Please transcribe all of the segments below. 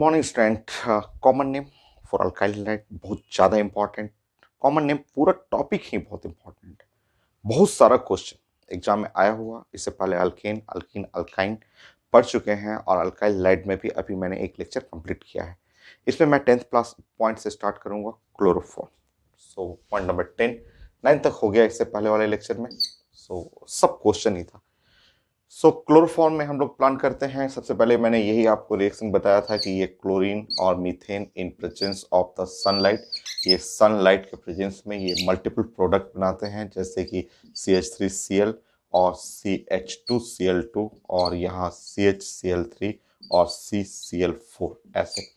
Morning student. Common name for alkyl halide बहुत ज़्यादा important. Common name पूरा topic ही बहुत इंपॉर्टेंट है। बहुत सारा क्वेश्चन एग्जाम में आया हुआ। इससे पहले अल्केन, अल्कीन, अल्काइन पढ़ चुके हैं और अल्काइल हैलाइड में भी अभी मैंने एक लेक्चर कंप्लीट किया है। इसमें मैं 10th क्लास पॉइंट से स्टार्ट करूंगा, क्लोरोफॉर्म। सो पॉइंट नंबर 10 9 तक हो गया इससे पहले वाले लेक्चर में। सब क्वेश्चन ही था। क्लोरोफॉर्म में हम लोग प्लान करते हैं। सबसे पहले मैंने यही आपको रिएक्शन बताया था कि ये क्लोरीन और methane in presence of the sunlight, ये सनलाइट के प्रेजेंस में ये मल्टीपल प्रोडक्ट बनाते हैं, जैसे कि CH3Cl और CH2Cl2 और यहाँ CHCl3 और CCl4, ऐसे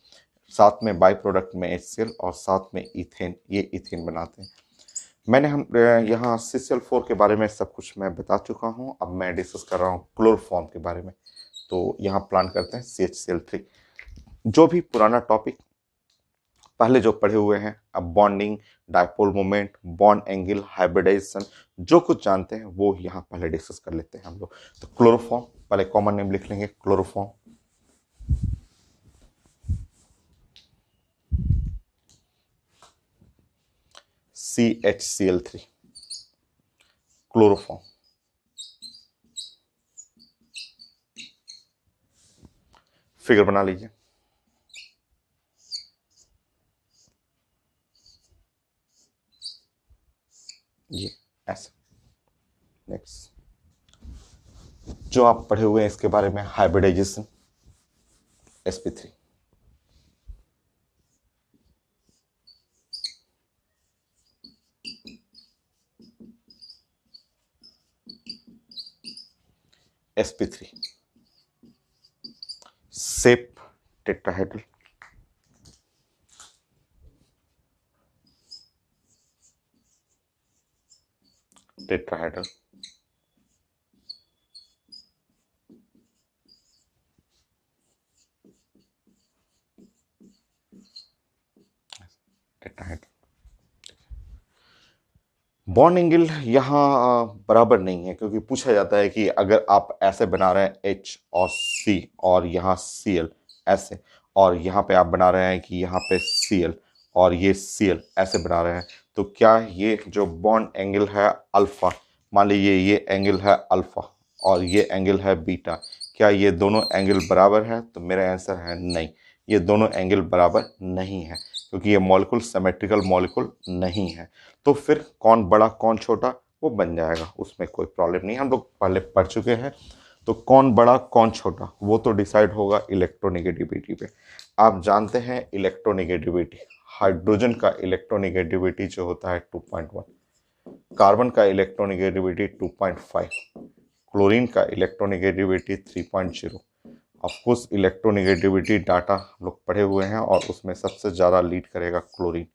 साथ में बाई प्रोडक्ट में HCl और साथ में इथेन, ये इथेन बनाते हैं। मैंने यहाँ CCl4 के बारे में सब कुछ मैं बता चुका हूँ। अब मैं डिस्कस कर रहा हूँ क्लोरोफॉर्म के बारे में। तो यहाँ प्लान करते हैं CHCl3। जो भी पुराना टॉपिक पहले जो पढ़े हुए हैं, अब bonding, dipole moment, bond angle, hybridisation, जो कुछ जानते हैं वो यहाँ पहले डिस्कस कर लेते हैं हम लोग। तो क्लोरोफॉर्म, पहले कॉमन नेम लिख लेंगे क्लोरोफॉर्म। CHCl3 chloroform. फिगर बना लीजिए। ये ऐसे। नेक्स्ट जो आप पढ़े हुए हैं इसके बारे में, hybridization, sp3। sp3 shape tetrahedral, tetrahedral. Tetrahedral. Bond angle यहाँ बराबर नहीं है, क्योंकि पूछा जाता है कि अगर आप ऐसे बना रहे हैं H और C और यहाँ Cl ऐसे, और यहाँ पे आप बना रहे हैं कि यहाँ पे Cl और ये Cl ऐसे बना रहे हैं, तो क्या ये जो बॉन्ड एंगल है अल्फा, मान लीजिए ये एंगल है अल्फा और ये एंगल है बीटा, क्या ये दोनों एंगल बराबर है? तो मेरा आंसर है नहीं, ये दोनों एंगल बराबर नहीं है, क्योंकि ये मॉलिक्यूल सिमेट्रिकल मॉलिक्यूल नहीं है। तो फिर कौन बड़ा कौन छोटा वो बन जाएगा, उसमें कोई प्रॉब्लम नहीं, हम लोग पहले पढ़ चुके हैं। तो कौन बड़ा कौन छोटा वो तो डिसाइड होगा इलेक्ट्रोनेगेटिविटी पे। आप जानते हैं इलेक्ट्रोनेगेटिविटी, हाइड्रोजन का इलेक्ट्रोनेगेटिविटी जो होता है 2.1, कार्बन का इलेक्ट्रोनेगेटिविटी 2.5, क्लोरीन का इलेक्ट्रोनेगेटिविटी 3.0। ऑफकोर्स इलेक्ट्रोनेगेटिविटी डाटा हम लोग पढ़े हुए हैं और उसमें सबसे ज़्यादा लीड करेगा क्लोरीन,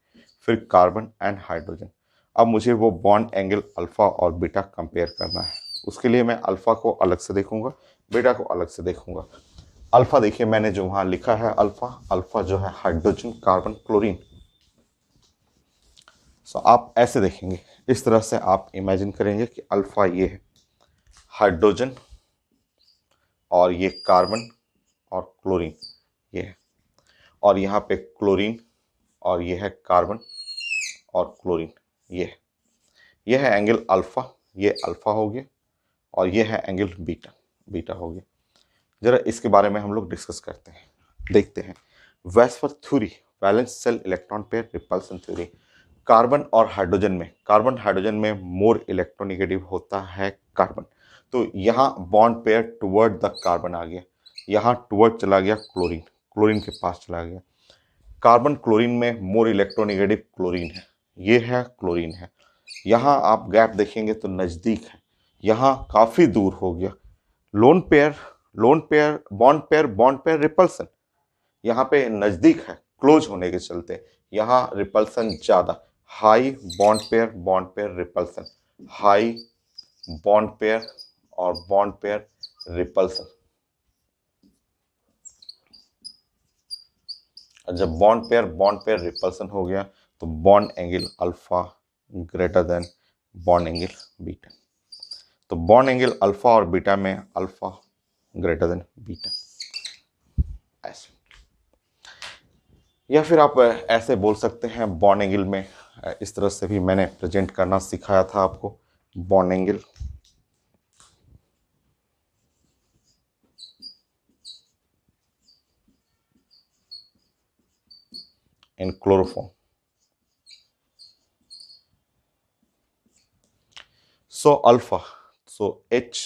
फिर कार्बन एंड हाइड्रोजन। अब मुझे वो बॉन्ड एंगल अल्फ़ा और बीटा कंपेयर करना है। उसके लिए मैं अल्फ़ा को अलग से देखूंगा, बीटा को अलग से देखूंगा। अल्फ़ा देखिए मैंने जो वहाँ लिखा है, अल्फ़ा, अल्फ़ा जो है हाइड्रोजन, कार्बन, क्लोरीन। सो आप ऐसे देखेंगे, इस तरह से आप इमेजिन करेंगे कि अल्फ़ा ये है हाइड्रोजन और ये कार्बन और क्लोरीन ये है, और यहाँ पे क्लोरीन और ये है कार्बन और क्लोरीन ये है। ये है एंगल अल्फ़ा, ये अल्फ़ा हो गया, और ये है एंगल बीटा, बीटा हो गया। जरा इसके बारे में हम लोग डिस्कस करते हैं, देखते हैं। VSEPR theory, valence shell electron pair repulsion theory. Carbon और हाइड्रोजन में, कार्बन हाइड्रोजन में मोर इलेक्ट्रोनेगेटिव होता है कार्बन, तो यहाँ bond pair toward the carbon आ गया, यहाँ टुवर्ड चला गया क्लोरीन, क्लोरीन के पास चला गया। कार्बन क्लोरीन में मोर इलेक्ट्रोनेगेटिव क्लोरीन है, ये है क्लोरीन है। यहाँ आप गैप देखेंगे तो नज़दीक है, यहाँ काफ़ी दूर हो गया। Lone pair, lone pair, bond pair repulsion, यहाँ पे नज़दीक है क्लोज होने के चलते, यहाँ रिपल्सन ज़्यादा, high bond pair repulsion, high bond pair और बॉन्ड पेयर रिपल्सन। जब बॉन्ड पेयर रिपल्सन हो गया तो bond angle alpha greater than bond angle beta. तो बॉन्ड एंगल अल्फा और बीटा में अल्फा ग्रेटर देन बीटा, ऐसे। या फिर आप ऐसे बोल सकते हैं बॉर्न एंगल में, इस तरह से भी मैंने प्रेजेंट करना सिखाया था आपको। Born angle in chloroform. So alpha, so H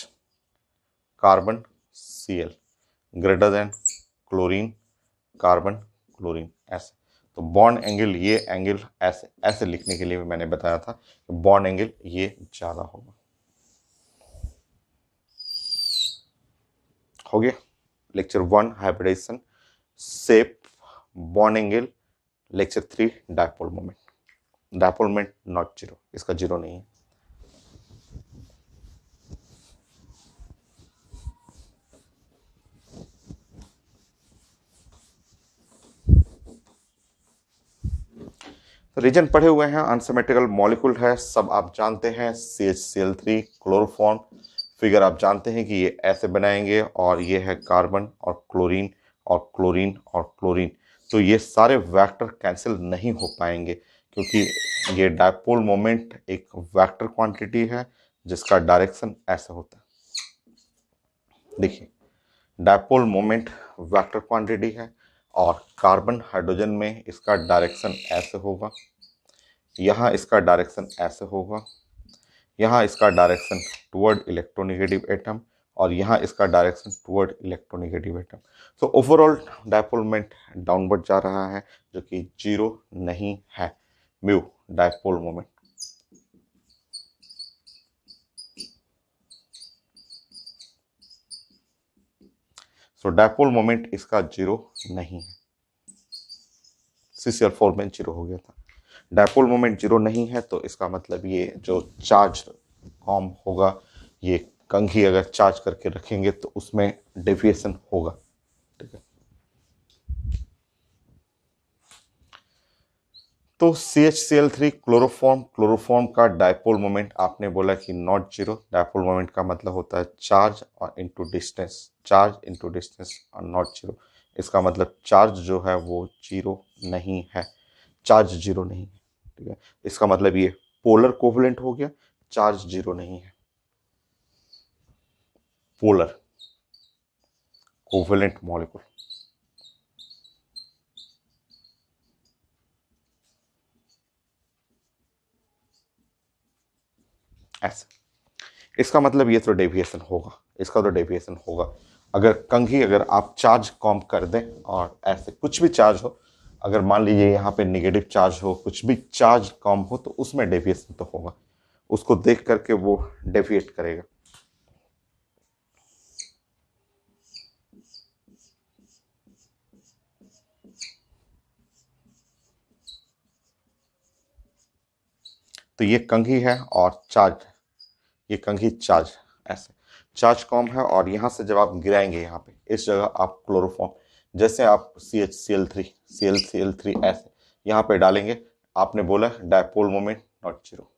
carbon Cl greater than chlorine carbon chlorine, ऐसे। तो बॉन्ड एंगल, ये एंगल ऐसे ऐसे लिखने के लिए भी मैंने बताया था कि बॉन्ड एंगल ये ज्यादा होगा। हो गया lecture 1 hybridisation, shape, bond angle. Lecture 3 dipole moment. Dipole moment not zero, इसका जीरो नहीं है। रीजन पढ़े हुए हैं, अनसिमेट्रिकल मॉलिक्यूल है, सब आप जानते हैं। CH Cl3 क्लोरोफॉर्म, फिगर आप जानते हैं कि ये ऐसे बनाएंगे, और ये है कार्बन और क्लोरीन और क्लोरीन और क्लोरीन। तो ये सारे वेक्टर कैंसिल नहीं हो पाएंगे, क्योंकि ये डायपोल मोमेंट एक वेक्टर क्वांटिटी है जिसका डायरेक्शन ऐसे होता है। देखिए, डायपोल मोमेंट वेक्टर क्वांटिटी है, और कार्बन हाइड्रोजन में इसका डायरेक्शन ऐसे होगा, यहाँ इसका डायरेक्शन ऐसे होगा, यहाँ इसका डायरेक्शन टुवर्ड इलेक्ट्रोनेगेटिव एटम, और यहाँ इसका डायरेक्शन टुवर्ड इलेक्ट्रोनेगेटिव एटम। तो ओवरऑल डायपोल मोमेंट डाउनवर्ड जा रहा है, जो कि जीरो नहीं है। Mu dipole moment. So dipole moment इसका जीरो नहीं है। CCl4 में जीरो हो गया था। डायपोल मोमेंट जीरो नहीं है, तो इसका मतलब ये जो चार्ज फॉर्म होगा, ये कंघी अगर चार्ज करके रखेंगे तो उसमें डेविएशन होगा। ठीक है, तो CH Cl3 क्लोरोफॉर्म, क्लोरोफॉर्म का डायपोल मोमेंट आपने बोला कि नॉट जीरो। डायपोल मोमेंट का मतलब होता है चार्ज और into distance, charge into distance, और नॉट जीरो। इसका मतलब चार्ज जो है वो जीरो नहीं है, चार्ज जीरो नहीं है। ठीक है, इसका मतलब ये पोलर कोवलेंट हो गया, चार्ज जीरो नहीं है। पोलर कोवलेंट मॉलिक्यूल ऐसे, इसका मतलब ये तो डेविएशन होगा, इसका तो डेविएशन होगा। अगर कंघी, अगर आप चार्ज कम कर दें और ऐसे कुछ भी चार्ज हो, अगर मान लीजिए यहाँ पे नेगेटिव चार्ज हो, कुछ भी चार्ज कम हो, तो उसमें डेविएशन तो होगा, उसको देख करके वो डेविएट करेगा। तो ये कंघी है और चार्ज, ये कंघी चार्ज ऐसे, चार्ज कम है, और यहाँ से जब आप गिराएंगे यहाँ पे इस जगह आप क्लोरोफॉर्म, जैसे आप CH Cl3 ऐसे यहाँ पे डालेंगे, आपने बोला dipole moment not zero.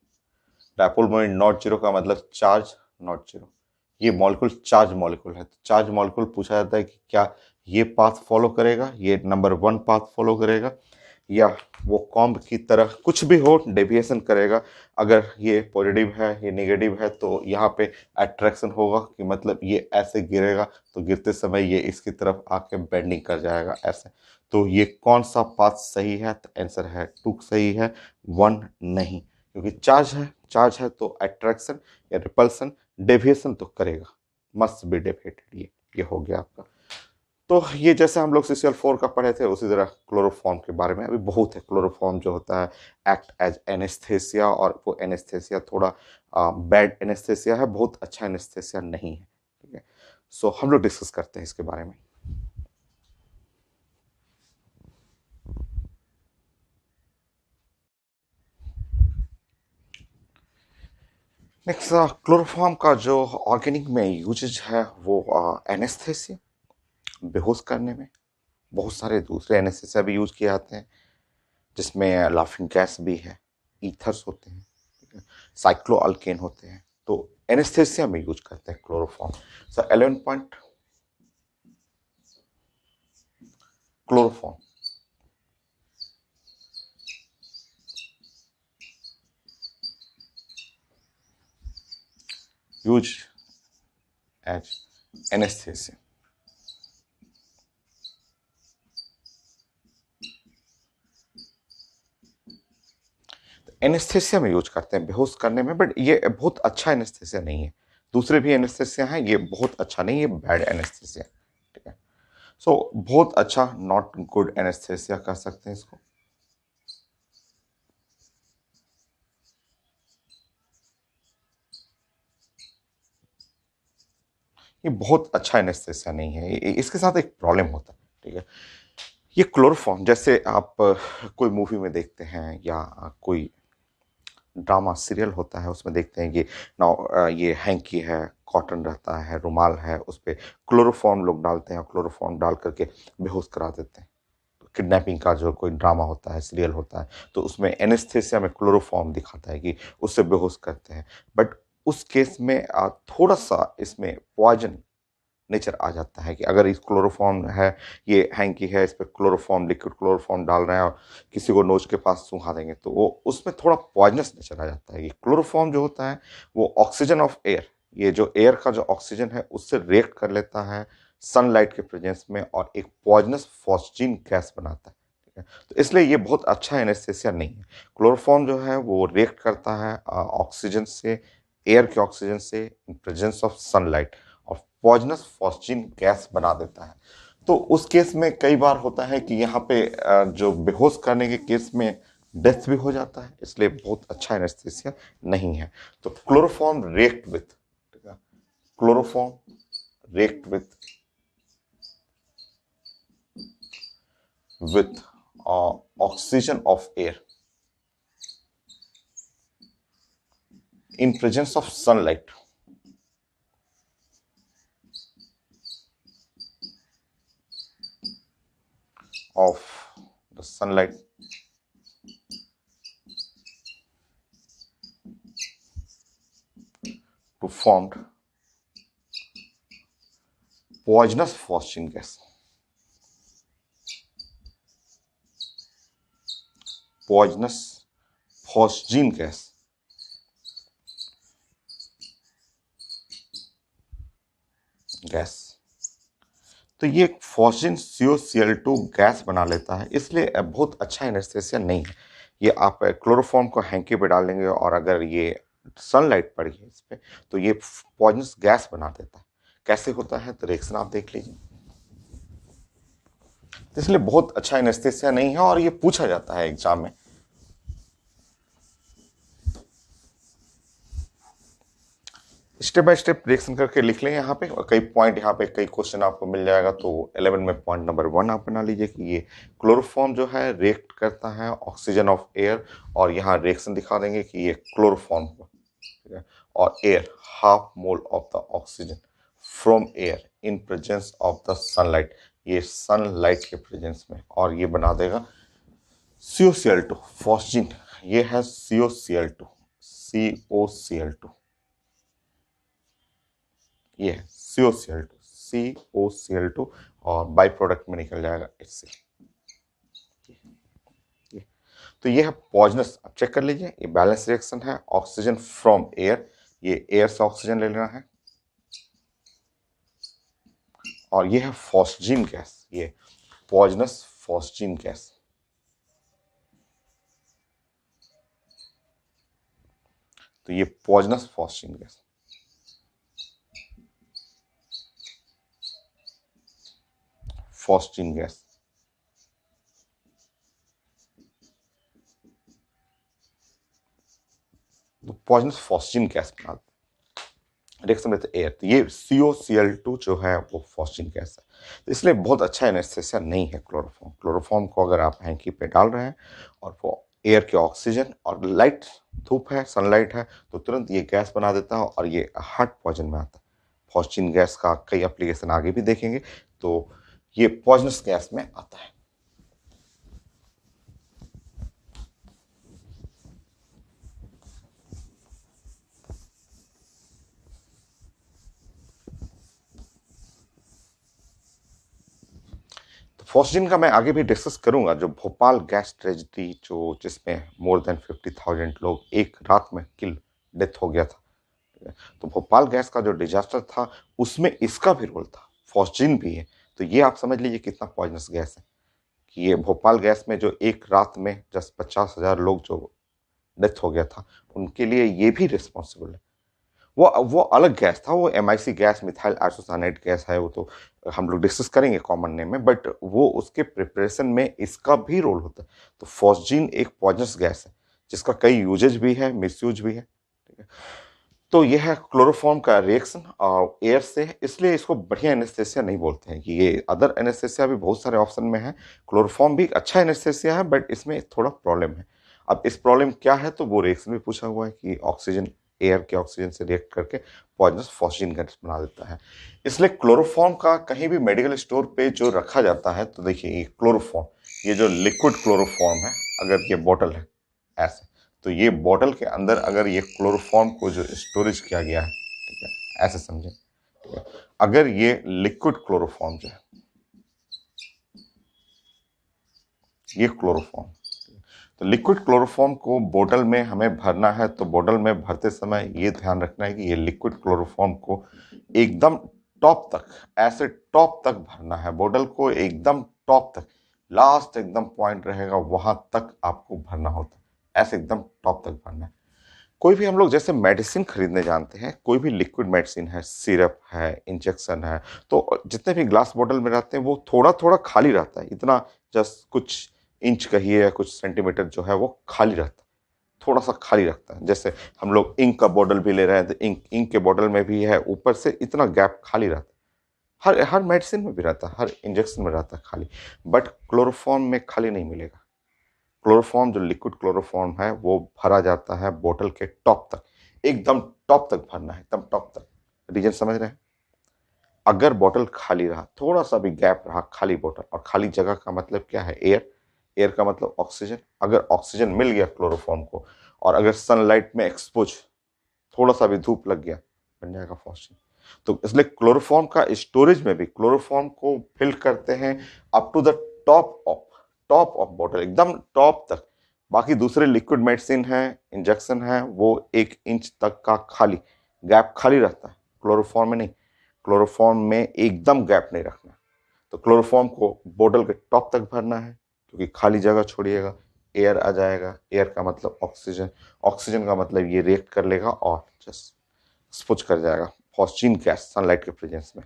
Dipole moment not zero का मतलब चार्ज नॉट जीरो। ये मॉलिक्यूल चार्ज मॉलिक्यूल है, तो चार्ज मॉलिक्यूल पूछा जाता है कि क्या ये पाथ फॉलो करेगा, ये नंबर 1 पाथ फॉलो करेगा, या वो कॉम्ब की तरह कुछ भी हो डेविएशन करेगा। अगर ये पॉजिटिव है, ये नेगेटिव है, तो यहाँ पे अट्रैक्शन होगा, कि मतलब ये ऐसे गिरेगा तो गिरते समय ये इसकी तरफ आके बेंडिंग कर जाएगा ऐसे। तो ये कौन सा पाथ सही है, तो आंसर है 2 सही है, 1 नहीं, क्योंकि चार्ज है, चार्ज है तो अट्रैक्शन या रिपल्सन, डेविएशन तो करेगा, मस्ट बी डेविएटेड। ये हो गया आपका। तो ये जैसे हम लोग CCl4 का पढ़े थे, उसी तरह क्लोरोफॉर्म के बारे में अभी बहुत है। क्लोरोफॉर्म जो होता है एक्ट एज एनेस्थेसिया, और वो एनेस्थेसिया थोड़ा बैड एनेस्थेसिया है, बहुत अच्छा एनेस्थेसिया नहीं है। ठीक है, सो हम लोग डिस्कस करते हैं इसके बारे में। नेक्स्ट, क्लोरोफॉर्म का जो ऑर्गेनिक में यूजेज है वो एनेस्थेसिया, बेहोश करने में। बहुत सारे दूसरे एनेस्थेसिया भी यूज किए जाते हैं, जिसमें लाफिंग गैस भी है, ईथर्स होते हैं, साइक्लो अल्केन होते हैं। तो एनेस्थेसिया में यूज करते हैं क्लोरोफॉर्म। सो 11 point chloroform, used as anesthesia. Anaesthesia में यूज करते हैं बेहोश करने में, बट ये बहुत अच्छा एनेस्थेसिया नहीं है। दूसरे भी एनेस्थेसिया हैं, ये बहुत अच्छा नहीं है, बैड एनेस्थेसिया। ठीक है, सो बहुत अच्छा, नॉट गुड एनेस्थेसिया कह सकते हैं इसको। ये बहुत अच्छा एनेस्थेसिया नहीं है, इसके साथ एक प्रॉब्लम होता है। ठीक है, ये क्लोरोफॉर्म, जैसे आप कोई मूवी में देखते हैं या कोई ड्रामा सीरियल होता है उसमें देखते हैं कि ये हैंकी है, कॉटन रहता है, रुमाल है, उस पर क्लोरोफॉर्म लोग डालते हैं और क्लोरोफॉर्म डाल करके बेहोश करा देते हैं। किडनैपिंग का जो कोई ड्रामा होता है, सीरियल होता है, तो उसमें एनेस्थेसिया में क्लोरोफॉर्म दिखाता है कि उससे बेहोश करते हैं। बट उस केस में थोड़ा सा इसमें पॉइजन नेचर आ जाता है कि अगर इस क्लोरोफॉर्म है, ये हैंकी है, इस पर क्लोरोफॉर्म, लिक्विड क्लोरोफॉर्म डाल रहे हैं और किसी को नोज के पास सूंघा देंगे, तो वो उसमें थोड़ा पॉइजनस नेचर आ जाता है। ये क्लोरोफॉर्म जो होता है वो ऑक्सीजन ऑफ एयर, ये जो एयर का जो ऑक्सीजन है उससे रिएक्ट कर लेता है सनलाइट के प्रेजेंस में और एक पॉइजनस फॉस्जीन गैस बनाता है। ठीक है, तो इसलिए ये बहुत अच्छा एनेस्थेसिया नहीं है। क्लोरोफॉर्म जो है वो रिएक्ट करता है ऑक्सीजन से, एयर के ऑक्सीजन से इन प्रेजेंस ऑफ सनलाइट, और पॉइजनस फॉस्जीन गैस बना देता है। तो उस केस में कई बार होता है कि यहाँ पे जो बेहोश करने के केस में डेथ भी हो जाता है, इसलिए बहुत अच्छा एनेस्थेसिया नहीं है। तो chloroform react with, chloroform react with oxygen of air in presence of sunlight of the sunlight to form poisonous phosgene gas. Poisonous phosgene gas. Gas, तो ये फॉस्जिन CuCl2 गैस बना लेता है, इसलिए बहुत अच्छा एनेस्थेसिया नहीं है। ये आप क्लोरोफॉर्म को हैंकी पे डाल देंगे और अगर ये सनलाइट पड़ी है इस पे तो ये पॉइजनस गैस बना देता है। कैसे होता है तो रिएक्शन आप देख लीजिए। तो इसलिए बहुत अच्छा एनेस्थेसिया नहीं है और ये पूछा जाता है एग्जाम में। स्टेप बाय स्टेप रिएक्शन करके लिख लें यहाँ पे, और कई पॉइंट यहाँ पे कई क्वेश्चन आपको मिल जाएगा। तो 11 में पॉइंट नंबर 1 आप बना लीजिए कि ये क्लोरोफॉर्म जो है रिएक्ट करता है ऑक्सीजन ऑफ एयर, और यहाँ रिएक्शन दिखा देंगे कि ये क्लोरोफॉर्म ठीक है, और air half mole of the oxygen from air in presence of the sunlight, ये सनलाइट के प्रेजेंस में, और ये बना देगा CuCl2 फॉस्जिन, ये है CuCl2, COCl2, ये है COCl2 और बाई प्रोडक्ट में निकल जाएगा HCl। तो ये है पॉइजनस। आप चेक कर लीजिए, ये बैलेंस रिएक्शन है, ऑक्सीजन फ्रॉम एयर, ये एयर से ऑक्सीजन ले लेना है, और ये है फॉस्जीन गैस, ये पॉइजनस फॉस्जीन गैस। तो ये poisonous phosgene gas, phosgene gas. तो पॉइजनस फॉस्जीन गैस बना रिएक्शन विद एयर, तो ये COCl2 जो है वो फॉस्जीन गैस है। तो इसलिए बहुत अच्छा एनेस्थेसिया नहीं है क्लोरोफॉर्म। क्लोरोफॉर्म को अगर आप हैंकी पे डाल रहे हैं और वो एयर के ऑक्सीजन और लाइट, धूप है, सनलाइट है, तो तुरंत ये गैस बना देता है और ये हार्ट पॉइजन में आता है। फॉस्जीन गैस का कई एप्लीकेशन आगे भी देखेंगे, तो ये पॉइजनस गैस में आता है। फॉस्जिन का मैं आगे भी डिस्कस करूंगा, जो भोपाल गैस ट्रेजिडी जो जिसमें मोर देन 50,000 लोग एक रात में किल डेथ हो गया था, ठीक है। तो भोपाल गैस का जो डिजास्टर था उसमें इसका भी रोल था, फॉस्जीन भी है। तो ये आप समझ लीजिए कितना पॉइजनस गैस है कि ये भोपाल गैस में जो एक रात में 10-50 हज़ार लोग जो डेथ हो गया था, उनके लिए ये भी रिस्पॉन्सिबल है। वो अलग गैस था, वो MIC gas, methyl isocyanate gas है, वो तो हम लोग डिस्कस करेंगे कॉमन नेम में, बट वो उसके प्रिपरेशन में इसका भी रोल होता है। तो फॉस्जीन एक पॉइजनस गैस है जिसका कई यूजेज भी है, मिसयूज भी है, ठीक है। तो यह है क्लोरोफॉर्म का रिएक्शन एयर से, इसलिए इसको बढ़िया एनेस्थेसिया नहीं बोलते हैं कि ये अदर एनेस्थेसिया भी बहुत सारे ऑप्शन में है। क्लोरोफॉर्म भी अच्छा एनेस्थेसिया है, बट इसमें थोड़ा प्रॉब्लम है। अब इस प्रॉब्लम क्या है, तो वो रिएक्शन भी पूछा हुआ है कि ऑक्सीजन एयर के ऑक्सीजन से रिएक्ट करके पॉइजनस फॉस्जीन गैस बना देता है। इसलिए क्लोरोफॉर्म का कहीं भी मेडिकल स्टोर पे जो रखा जाता है, तो देखिए ये क्लोरोफॉर्म, ये जो लिक्विड क्लोरोफॉर्म है, अगर ये बॉटल है ऐसे, तो ये बॉटल के अंदर अगर ये क्लोरोफॉर्म को जो स्टोरेज किया गया है, ठीक है, ऐसे समझें, ठीक है। अगर ये लिक्विड क्लोरोफॉर्म जो है, ये क्लोरोफॉर्म, तो लिक्विड क्लोरोफॉर्म को बोतल में हमें भरना है, तो बोतल में भरते समय ये ध्यान रखना है कि ये लिक्विड क्लोरोफॉर्म को एकदम टॉप तक, ऐसे टॉप तक भरना है, बोतल को एकदम टॉप तक, लास्ट एकदम पॉइंट रहेगा वहां तक आपको भरना होता है, ऐसे एकदम टॉप तक भरना है। कोई भी हम लोग जैसे मेडिसिन खरीदने जानते हैं, कोई भी लिक्विड मेडिसिन है, सिरप है, इंजेक्शन है, तो जितने भी ग्लास बॉटल में रहते हैं वो थोड़ा थोड़ा खाली रहता है, इतना जस्ट कुछ इंच कहिए या कुछ सेंटीमीटर जो है वो खाली रहता है, थोड़ा सा खाली रखता है। जैसे हम लोग इंक का बॉटल भी ले रहे हैं, तो इंक इंक के बॉटल में भी है, ऊपर से इतना गैप खाली रहता है। हर हर मेडिसिन में भी रहता है, हर इंजेक्शन में रहता है खाली, बट क्लोरोफॉर्म में खाली नहीं मिलेगा। क्लोरोफॉर्म जो लिक्विड क्लोरोफॉर्म है वो भरा जाता है बोतल के टॉप तक, एकदम टॉप तक भरना है, एकदम टॉप तक। रीजन समझ रहे हैं? अगर बोतल खाली रहा, थोड़ा सा भी गैप रहा, खाली बोतल, और खाली जगह का मतलब क्या है, एयर, एयर का मतलब ऑक्सीजन, अगर ऑक्सीजन मिल गया क्लोरोफॉर्म को, और अगर सनलाइट में एक्सपोज, थोड़ा सा भी धूप लग गया, बन जाएगा फॉस्फेट। तो इसलिए क्लोरोफॉर्म का स्टोरेज में भी क्लोरोफॉर्म को फिल करते हैं up to the top of bottle, एकदम टॉप तक। बाकी दूसरे लिक्विड मेडिसिन है, इंजेक्शन है, वो 1 इंच तक का खाली गैप खाली रहता है, क्लोरोफॉर्म में नहीं। क्लोरोफॉर्म में एकदम गैप नहीं रखना। तो क्लोरोफॉर्म को बॉटल के टॉप तक भरना है, क्योंकि खाली जगह छोड़िएगा, एयर आ जाएगा, एयर का मतलब ऑक्सीजन, ऑक्सीजन का मतलब ये रिएक्ट कर लेगा और जस्ट स्पुच कर जाएगा फॉस्जीन गैस सनलाइट के प्रेजेंस में।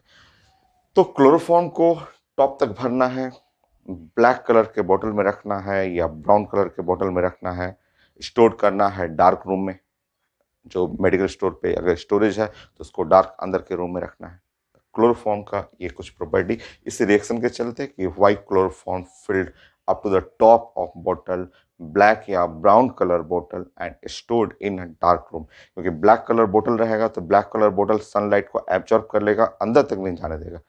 तो क्लोरोफॉर्म को टॉप तक भरना है, ब्लैक कलर के बोतल में रखना है या ब्राउन कलर के बोतल में रखना है, स्टोर करना है डार्क रूम में। जो मेडिकल स्टोर पे अगर स्टोरेज है तो उसको डार्क अंदर के रूम में रखना है। क्लोरोफॉर्म का ये कुछ प्रॉपर्टी इस रिएक्शन के चलते कि white chloroform filled up to the top of bottle, black या ब्राउन कलर बोतल and stored in dark room. क्योंकि ब्लैक कलर बोतल रहेगा तो ब्लैक कलर बोतल सनलाइट को एब्जॉर्ब कर लेगा, अंदर तक नहीं जाने देगा।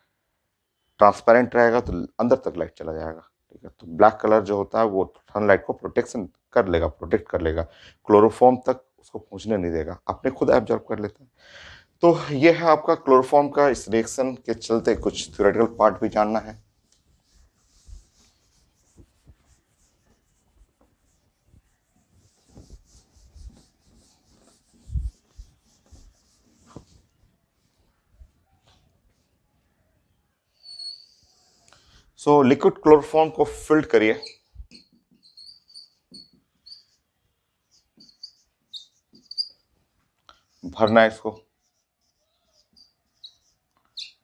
ट्रांसपेरेंट रहेगा तो अंदर तक लाइट चला जाएगा, ठीक है। तो ब्लैक कलर जो होता है वो सनलाइट को प्रोटेक्शन कर लेगा, प्रोटेक्ट कर लेगा, क्लोरोफॉर्म तक उसको पहुंचने नहीं देगा, अपने खुद एब्जॉर्ब कर लेता है। तो ये है आपका क्लोरोफॉर्म का। इस रिएक्शन के चलते कुछ थ्योरेटिकल पार्ट भी जानना है। सो लिक्विड क्लोरोफॉर्म को फिल्ड करिए, भरना है इसको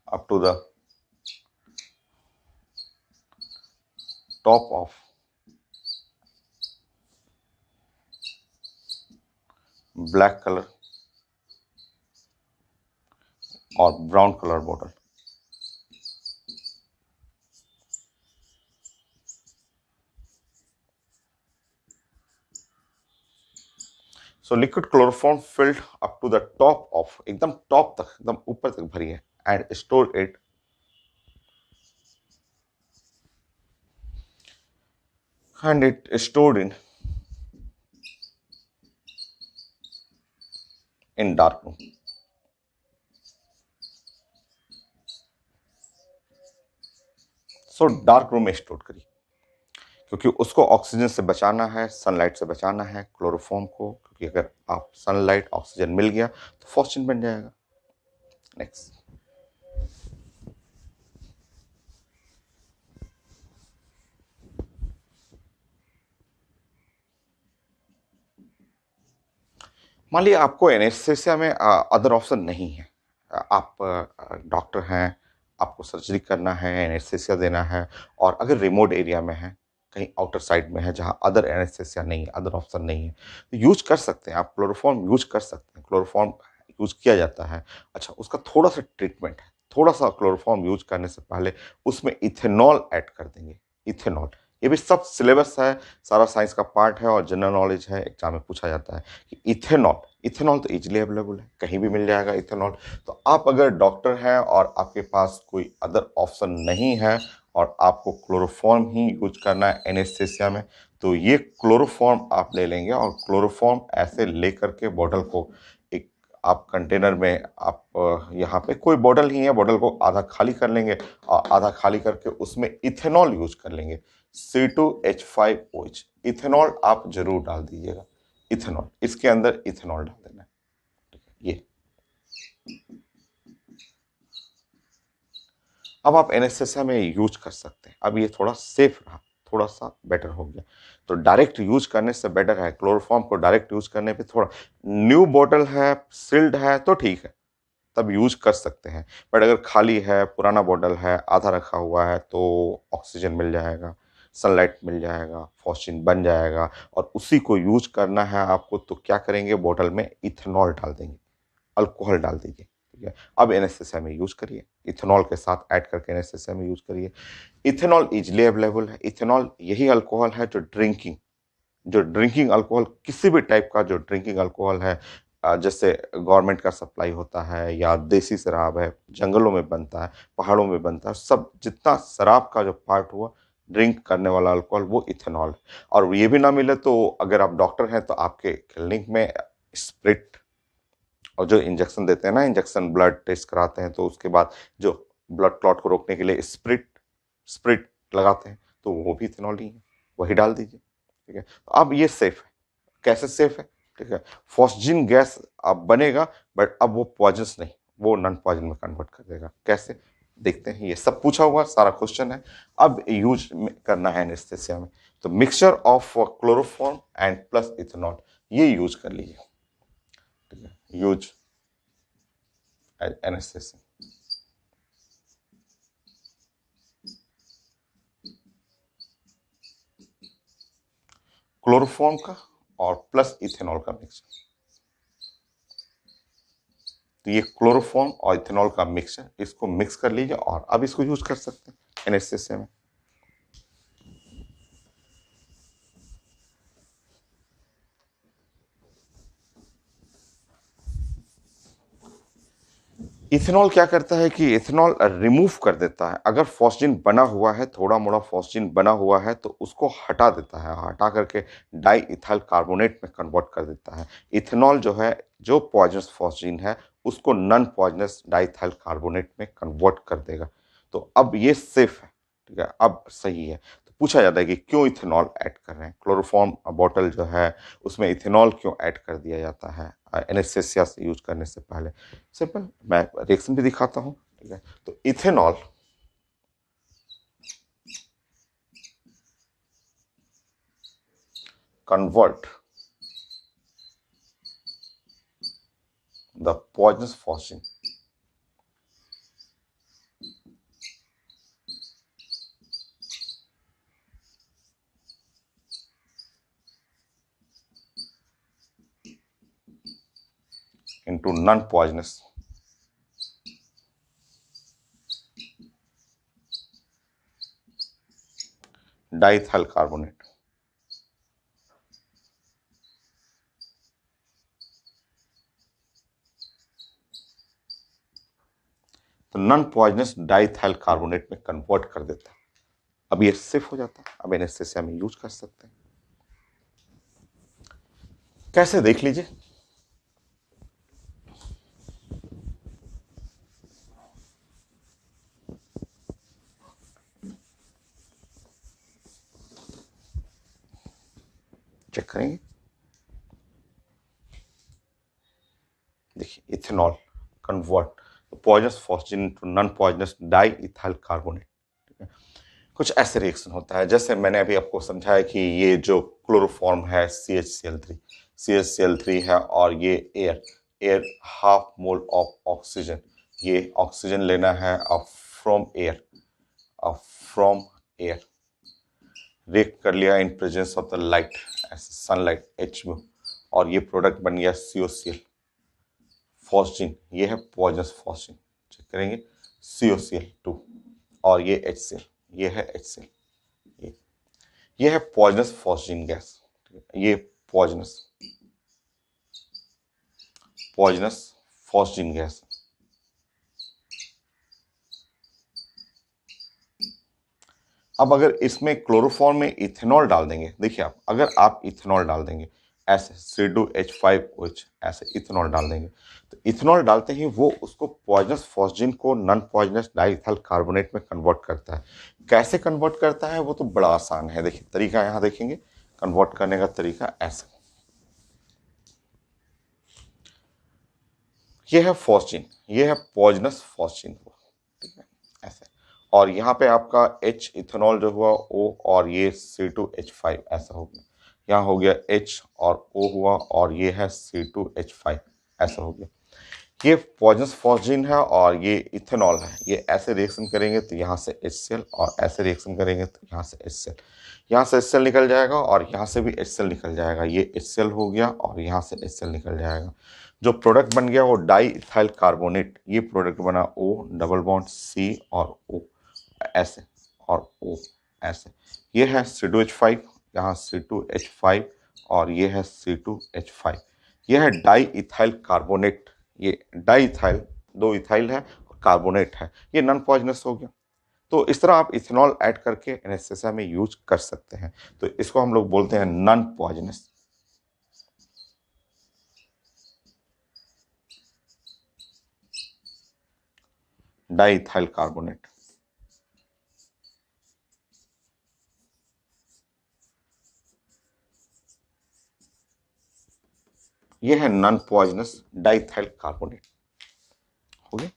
up to the top of black colour और brown colour bottle. So liquid chloroform filled up to the top of, एकदम टॉप तक, एकदम ऊपर तक भरी है, and store it and it stored in dark room। So dark room में store करी, क्योंकि उसको ऑक्सीजन से बचाना है, सनलाइट से बचाना है क्लोरोफॉर्म को, क्योंकि अगर आप सनलाइट ऑक्सीजन मिल गया तो फॉस्फिन बन जाएगा। नेक्स्ट, मान लिया आपको एनेस्थेसिया में अदर ऑप्शन नहीं है, आप डॉक्टर हैं, आपको सर्जरी करना है, एनेस्थेसिया देना है, और अगर रिमोट एरिया में है, कहीं आउटर साइड में है जहां अदर एनेस्थेसिया नहीं है, अदर ऑप्शन नहीं है, तो यूज कर सकते हैं, आप क्लोरोफॉर्म यूज कर सकते हैं। क्लोरोफॉर्म यूज किया जाता है। अच्छा, उसका थोड़ा सा ट्रीटमेंट है, थोड़ा सा क्लोरोफॉर्म यूज करने से पहले उसमें इथेनॉल ऐड कर देंगे। इथेनॉल, ये भी सब सिलेबस है, सारा साइंस का पार्ट है और जनरल नॉलेज है, एग्जाम में पूछा जाता है कि इथेनॉल, इथेनॉल तो इजीली अवेलेबल है, कहीं भी मिल जाएगा इथेनॉल। तो आप अगर डॉक्टर हैं और आपके पास कोई अदर ऑप्शन नहीं है और आपको क्लोरोफॉर्म ही यूज करना है एनेस्थेसिया में, तो ये क्लोरोफॉर्म आप ले लेंगे और क्लोरोफॉर्म ऐसे लेकर के बॉटल को एक आप कंटेनर में आप यहाँ पे कोई बॉटल ही है, बॉटल को आधा खाली कर लेंगे और आधा खाली करके उसमें इथेनॉल यूज कर लेंगे, C2H5OH। इथेनॉल आप जरूर डाल दीजिएगा, इथेनॉल, इसके अंदर इथेनॉल डाल देना है। ठीक है, ये अब आप एनेस्थेसिया में यूज कर सकते हैं। अब ये थोड़ा सेफ रहा, थोड़ा सा बेटर हो गया। तो डायरेक्ट यूज करने से बेटर है, क्लोरोफॉर्म को डायरेक्ट यूज करने पे थोड़ा, न्यू बॉटल है, सील्ड है तो ठीक है, तब यूज कर सकते हैं। बट अगर खाली है, पुराना बॉटल है, आधा रखा हुआ है, तो ऑक्सीजन मिल जाएगा, सनलाइट मिल जाएगा, फॉस्फिन बन जाएगा, और उसी को यूज करना है आपको, तो क्या करेंगे, बॉटल में इथेनॉल डाल देंगे, अल्कोहल डाल दीजिए। ठीक है, अब एनेस्थेसिया में यूज करिए, इथेनॉल के साथ ऐड करके एनेस्थेसिया में यूज करिए। इथेनॉल इजिली अवेलेबल है। इथेनॉल यही अल्कोहल है जो ड्रिंकिंग अल्कोहल, किसी भी टाइप का जो ड्रिंकिंग अल्कोहल है, जैसे गवर्नमेंट का सप्लाई होता है या देसी शराब है, जंगलों में बनता है, पहाड़ों में बनता है, सब जितना शराब का जो पार्ट हुआ, ड्रिंक करने वाला अल्कोहल, वो इथेनॉल है। और ये भी ना मिले तो अगर आप डॉक्टर हैं तो आपके क्लिनिक में स्प्रिट, और जो इंजेक्शन देते हैं ना, इंजेक्शन ब्लड टेस्ट कराते हैं तो उसके बाद जो ब्लड क्लॉट को रोकने के लिए स्प्रिट स्प्रिट लगाते हैं, तो वो भी इथेनॉल ही है, वही डाल दीजिए। ठीक है, तो अब ये सेफ है। कैसे सेफ है? ठीक है, फॉस्जिन गैस अब बनेगा, बट अब वो पॉइजनस नहीं, वो नॉन पॉइजन में कन्वर्ट कर देगा। कैसे, देखते हैं। ये सब पूछा हुआ सारा क्वेश्चन है। अब यूज करना है एनेस्थेसिया में, तो mixture of chloroform and plus ethanol, ये यूज कर लीजिए। ठीक है, यूज एनेस्थेसिया। क्लोरोफॉर्म का और प्लस इथेनॉल का मिक्सचर, तो ये क्लोरोफॉर्म और इथेनॉल का मिक्सचर, इसको मिक्स कर लीजिए और अब इसको यूज कर सकते हैं एनेस्थेसिया में। इथेनॉल क्या करता है कि इथेनॉल रिमूव कर देता है, अगर फॉस्फिन बना हुआ है, थोड़ा मोड़ा फॉस्फिन बना हुआ है, तो उसको हटा देता है, हटा करके डाई इथाइल कार्बोनेट में कन्वर्ट कर देता है। इथेनॉल जो है, जो पॉइजनस फॉस्फिन है, उसको नॉन पॉइजनस डाइथाइल कार्बोनेट में कन्वर्ट कर देगा। तो अब ये सेफ है। ठीक है, अब सही है। तो पूछा जाता है कि क्यों इथेनॉल ऐड कर रहे हैं, क्लोरोफॉर्म बॉटल जो है उसमें इथेनॉल क्यों ऐड कर दिया जाता है एनेस्थेसिया से यूज करने से पहले? सिंपल, मैं रिएक्शन भी दिखाता हूँ। ठीक है, तो ethanol convert the poisonous phosphine into non-poisonous diethyl carbonate। तो नॉन पॉइजनस डाइथाइल कार्बोनेट में कन्वर्ट कर देता है। अब ये सेफ हो जाता है, अब एनेस्थेसिया में यूज कर सकते हैं। कैसे, देख लीजिए। चेक करेंगे। देखिए ethanol convert poisonous phosphate to non poisonous diethyl carbonate. कुछ ऐसे रिएक्शन होता है जैसे मैंने अभी आपको समझाया कि ये जो क्लोरोफॉर्म है CH CL3 है और ये air half mole of oxygen, ये ऑक्सीजन लेना है फ्रॉम एयर, रिएक्ट कर लिया इन presence of the light sunlight HMO और ये प्रोडक्ट बन गया COCl फॉस्फिन, ये है पॉइजनस फॉस्फिन। चेक करेंगे COCl2 और ये HCl, ये है HCl, ये है पॉइजनस फॉस्फिन गैस। ये पॉइजनस फॉस्फिन गैस। अब अगर इसमें क्लोरोफॉर्म में इथेनॉल डाल देंगे, देखिए आप अगर आप इथेनॉल डाल देंगे ऐसे C2H5OH ऐसे इथेनॉल डाल देंगे तो इथेनॉल डालते ही वो उसको पॉइजनस फॉस्फिन को नॉन पॉइजनस डाइइथाइल कार्बोनेट में कन्वर्ट करता है। कैसे कन्वर्ट करता है वो तो बड़ा आसान है। देखिए तरीका यहाँ देखेंगे, कन्वर्ट करने का तरीका ऐसे, ये है फॉस्फिन, ये है पॉइजनस फॉस्फिन, ठीक है ऐसे, और यहाँ पे आपका H इथेनॉल जो हुआ O और ये C2H5 ऐसा हो गया, यहाँ हो गया H और O हुआ और ये है C2H5 ऐसा हो गया। ये पॉइजनस फॉस्फिन है और ये इथेनॉल है, ये ऐसे रिएक्शन करेंगे तो यहाँ से HCl और ऐसे रिएक्शन करेंगे तो यहाँ से HCl, यहाँ से HCl निकल जाएगा और यहाँ से भी HCl निकल जाएगा, ये HCl हो गया और यहाँ से HCl निकल जाएगा। जो प्रोडक्ट बन गया वो डाई इथाइल कार्बोनेट, ये प्रोडक्ट बना O डबल बॉन्ड C और O ऐसे और O ऐसे, ये है C2H5, यहाँ C2H5 और ये है C2H5, ये है डाई इथाइल कार्बोनेट। ये डाई इथाइल, दो इथाइल है और कार्बोनेट है, ये नॉन पॉइजनस हो गया। तो इस तरह आप इथेनॉल ऐड करके एनेस्थेसिया में यूज कर सकते हैं। तो इसको हम लोग बोलते हैं नॉन पॉइजनस। डाइइथाइल कार्बोनेट, ये है नॉन पॉइजनस डाइइथाइल कार्बोनेट। हो गया,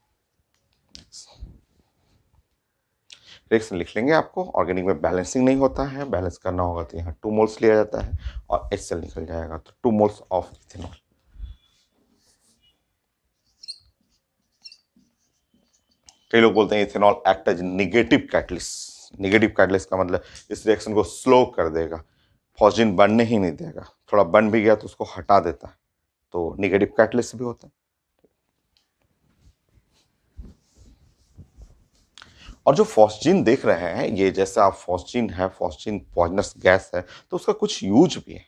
रिएक्शन लिख लेंगे। आपको ऑर्गेनिक में बैलेंसिंग नहीं होता है, बैलेंस करना होगा तो यहाँ 2 मोल्स लिया जाता है और HCl निकल जाएगा तो 2 मोल्स ऑफ इथेनॉल। कई लोग बोलते हैं ethanol act as negative catalyst. Negative catalyst का मतलब इस रिएक्शन को स्लो कर देगा, फॉस्फिन बनने ही नहीं देगा, थोड़ा बन भी गया तो उसको हटा देता है, तो निगेटिव कैटलिस्ट भी होता है। और जो फॉस्फिन देख रहे हैं, ये जैसे आप फॉस्फिन है, फॉस्फिन पॉइजनस गैस है तो उसका कुछ यूज भी है।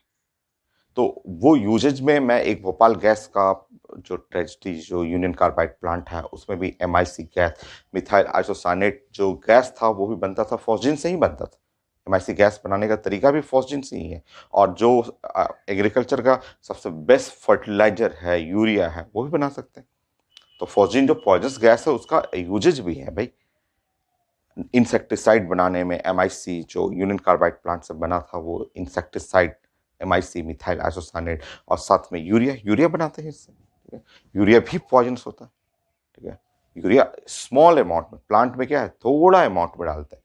तो वो यूजेज में मैं एक भोपाल गैस का जो ट्रेजिडी जो यूनियन कार्बाइड प्लांट है उसमें भी MIC गैस, मिथाइल आइसोसानेट जो गैस था वो भी बनता था, फॉस्फिन से ही बनता था। MIC गैस बनाने का तरीका भी फॉस्फिन से ही है। और जो एग्रीकल्चर का सबसे बेस्ट फर्टिलाइजर है यूरिया है वो भी बना सकते हैं। तो फॉस्फिन जो पॉइजनस गैस है उसका यूजेज भी है भाई। इंसेक्टिसाइड बनाने में MIC जो यूनियन कार्बाइड प्लांट से बना था वो इंसेक्टिसाइड MIC मिथाइल आइसोसानेट, और साथ में यूरिया बनाते हैं इससे, ठीक है। यूरिया भी पॉइजनस होता है, ठीक है। यूरिया स्मॉल अमाउंट में, प्लांट में क्या है थोड़ा अमाउंट में डालते हैं।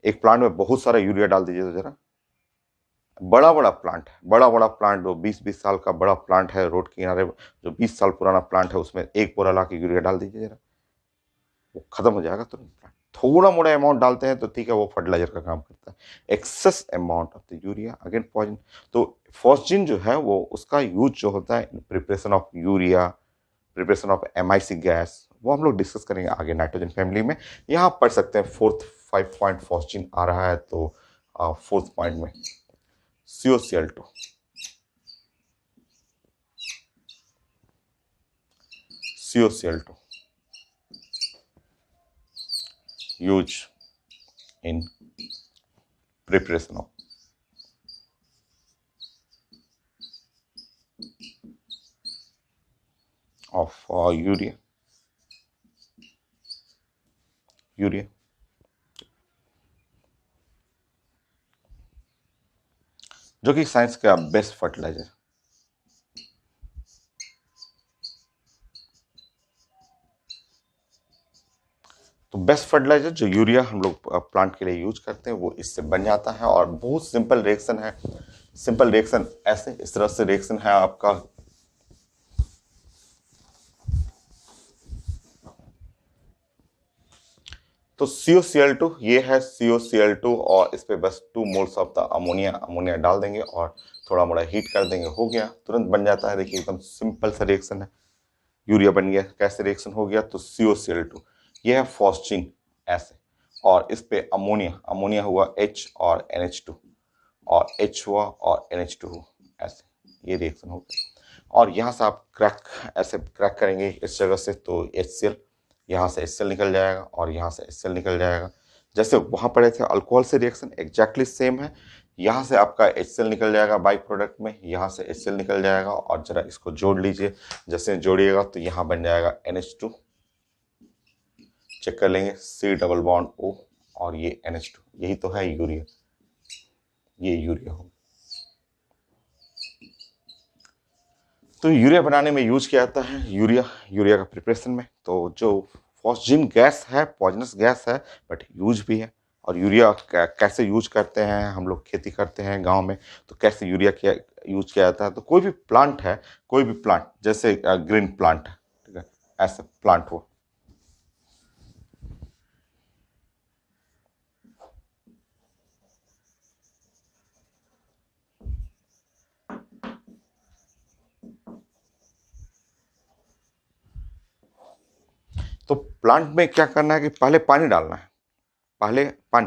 एक प्लांट में बहुत सारा यूरिया डाल दीजिए तो जरा, बड़ा बड़ा प्लांट है, बड़ा प्लांट जो 20-20 साल का बड़ा प्लांट है रोड के किनारे, जो 20 साल पुराना प्लांट है उसमें एक बोरा ला के यूरिया डाल दीजिए जरा, वो खत्म हो जाएगा तुरंत प्लांट। थोड़ा मोड़ा अमाउंट डालते हैं तो ठीक है वो फर्टिलाइजर का काम करता है। Excess amount of the urea again poison. तो फॉस्फिन जो है वो उसका यूज जो होता है preparation of urea, preparation of MIC gas, वो हम लोग डिस्कस करेंगे आगे नाइट्रोजन फैमिली में। यहाँ पढ़ सकते हैं 4th 5 पॉइंट फॉस्फिन आ रहा है तो 4th पॉइंट में COCl2, COCl2 use in preparation of urea. जो कि साइंस का बेस्ट फर्टिलाइजर। तो बेस्ट फर्टिलाइजर जो यूरिया हम लोग प्लांट के लिए यूज करते हैं वो इससे बन जाता है, और बहुत सिंपल रिएक्शन है। सिंपल रिएक्शन ऐसे इस तरह से रिएक्शन है आपका। तो COCl2 ये है COCl2, और इस पे बस 2 moles of the ammonia ammonia डाल देंगे और थोड़ा मोड़ा हीट कर देंगे, हो गया, तुरंत बन जाता है। देखिए एकदम सिंपल सा रिएक्शन है, यूरिया बन गया। कैसे रिएक्शन हो गया? तो COCl2 ये है फॉस्फीन ऐसे, और इस पे अमोनिया अमोनिया हुआ H और NH2, और H हुआ और NH2 हुआ, ऐसे ये रिएक्शन हो गया। और यहाँ से आप क्रैक ऐसे क्रैक करेंगे इस जगह से, तो HCl, यहाँ से HCl निकल जाएगा और यहाँ से HCl निकल जाएगा। जैसे वहाँ पड़े थे अल्कोहल से रिएक्शन एग्जैक्टली सेम है। यहाँ से आपका HCl निकल जाएगा बाई प्रोडक्ट में, यहाँ से HCl निकल जाएगा, और जरा इसको जोड़ लीजिए। जैसे जोड़िएगा तो यहाँ बन जाएगा NH2, चेक कर लेंगे, C डबल बॉन्ड O, और ये NH2, यही तो है यूरिया, ये यूरिया हो। तो यूरिया बनाने में यूज किया जाता है यूरिया का प्रिपरेशन में। तो जो फॉस्फीन गैस है पॉइजनस गैस है, बट यूज भी है। और यूरिया कैसे यूज करते हैं, हम लोग खेती करते हैं गांव में, तो कैसे यूरिया किया यूज किया जाता है। तो कोई भी प्लांट है, कोई भी प्लांट जैसे ग्रीन प्लांट है, ठीक है, ऐसे प्लांट हो, तो प्लांट में क्या करना है कि पहले पानी डालना है, पहले पानी,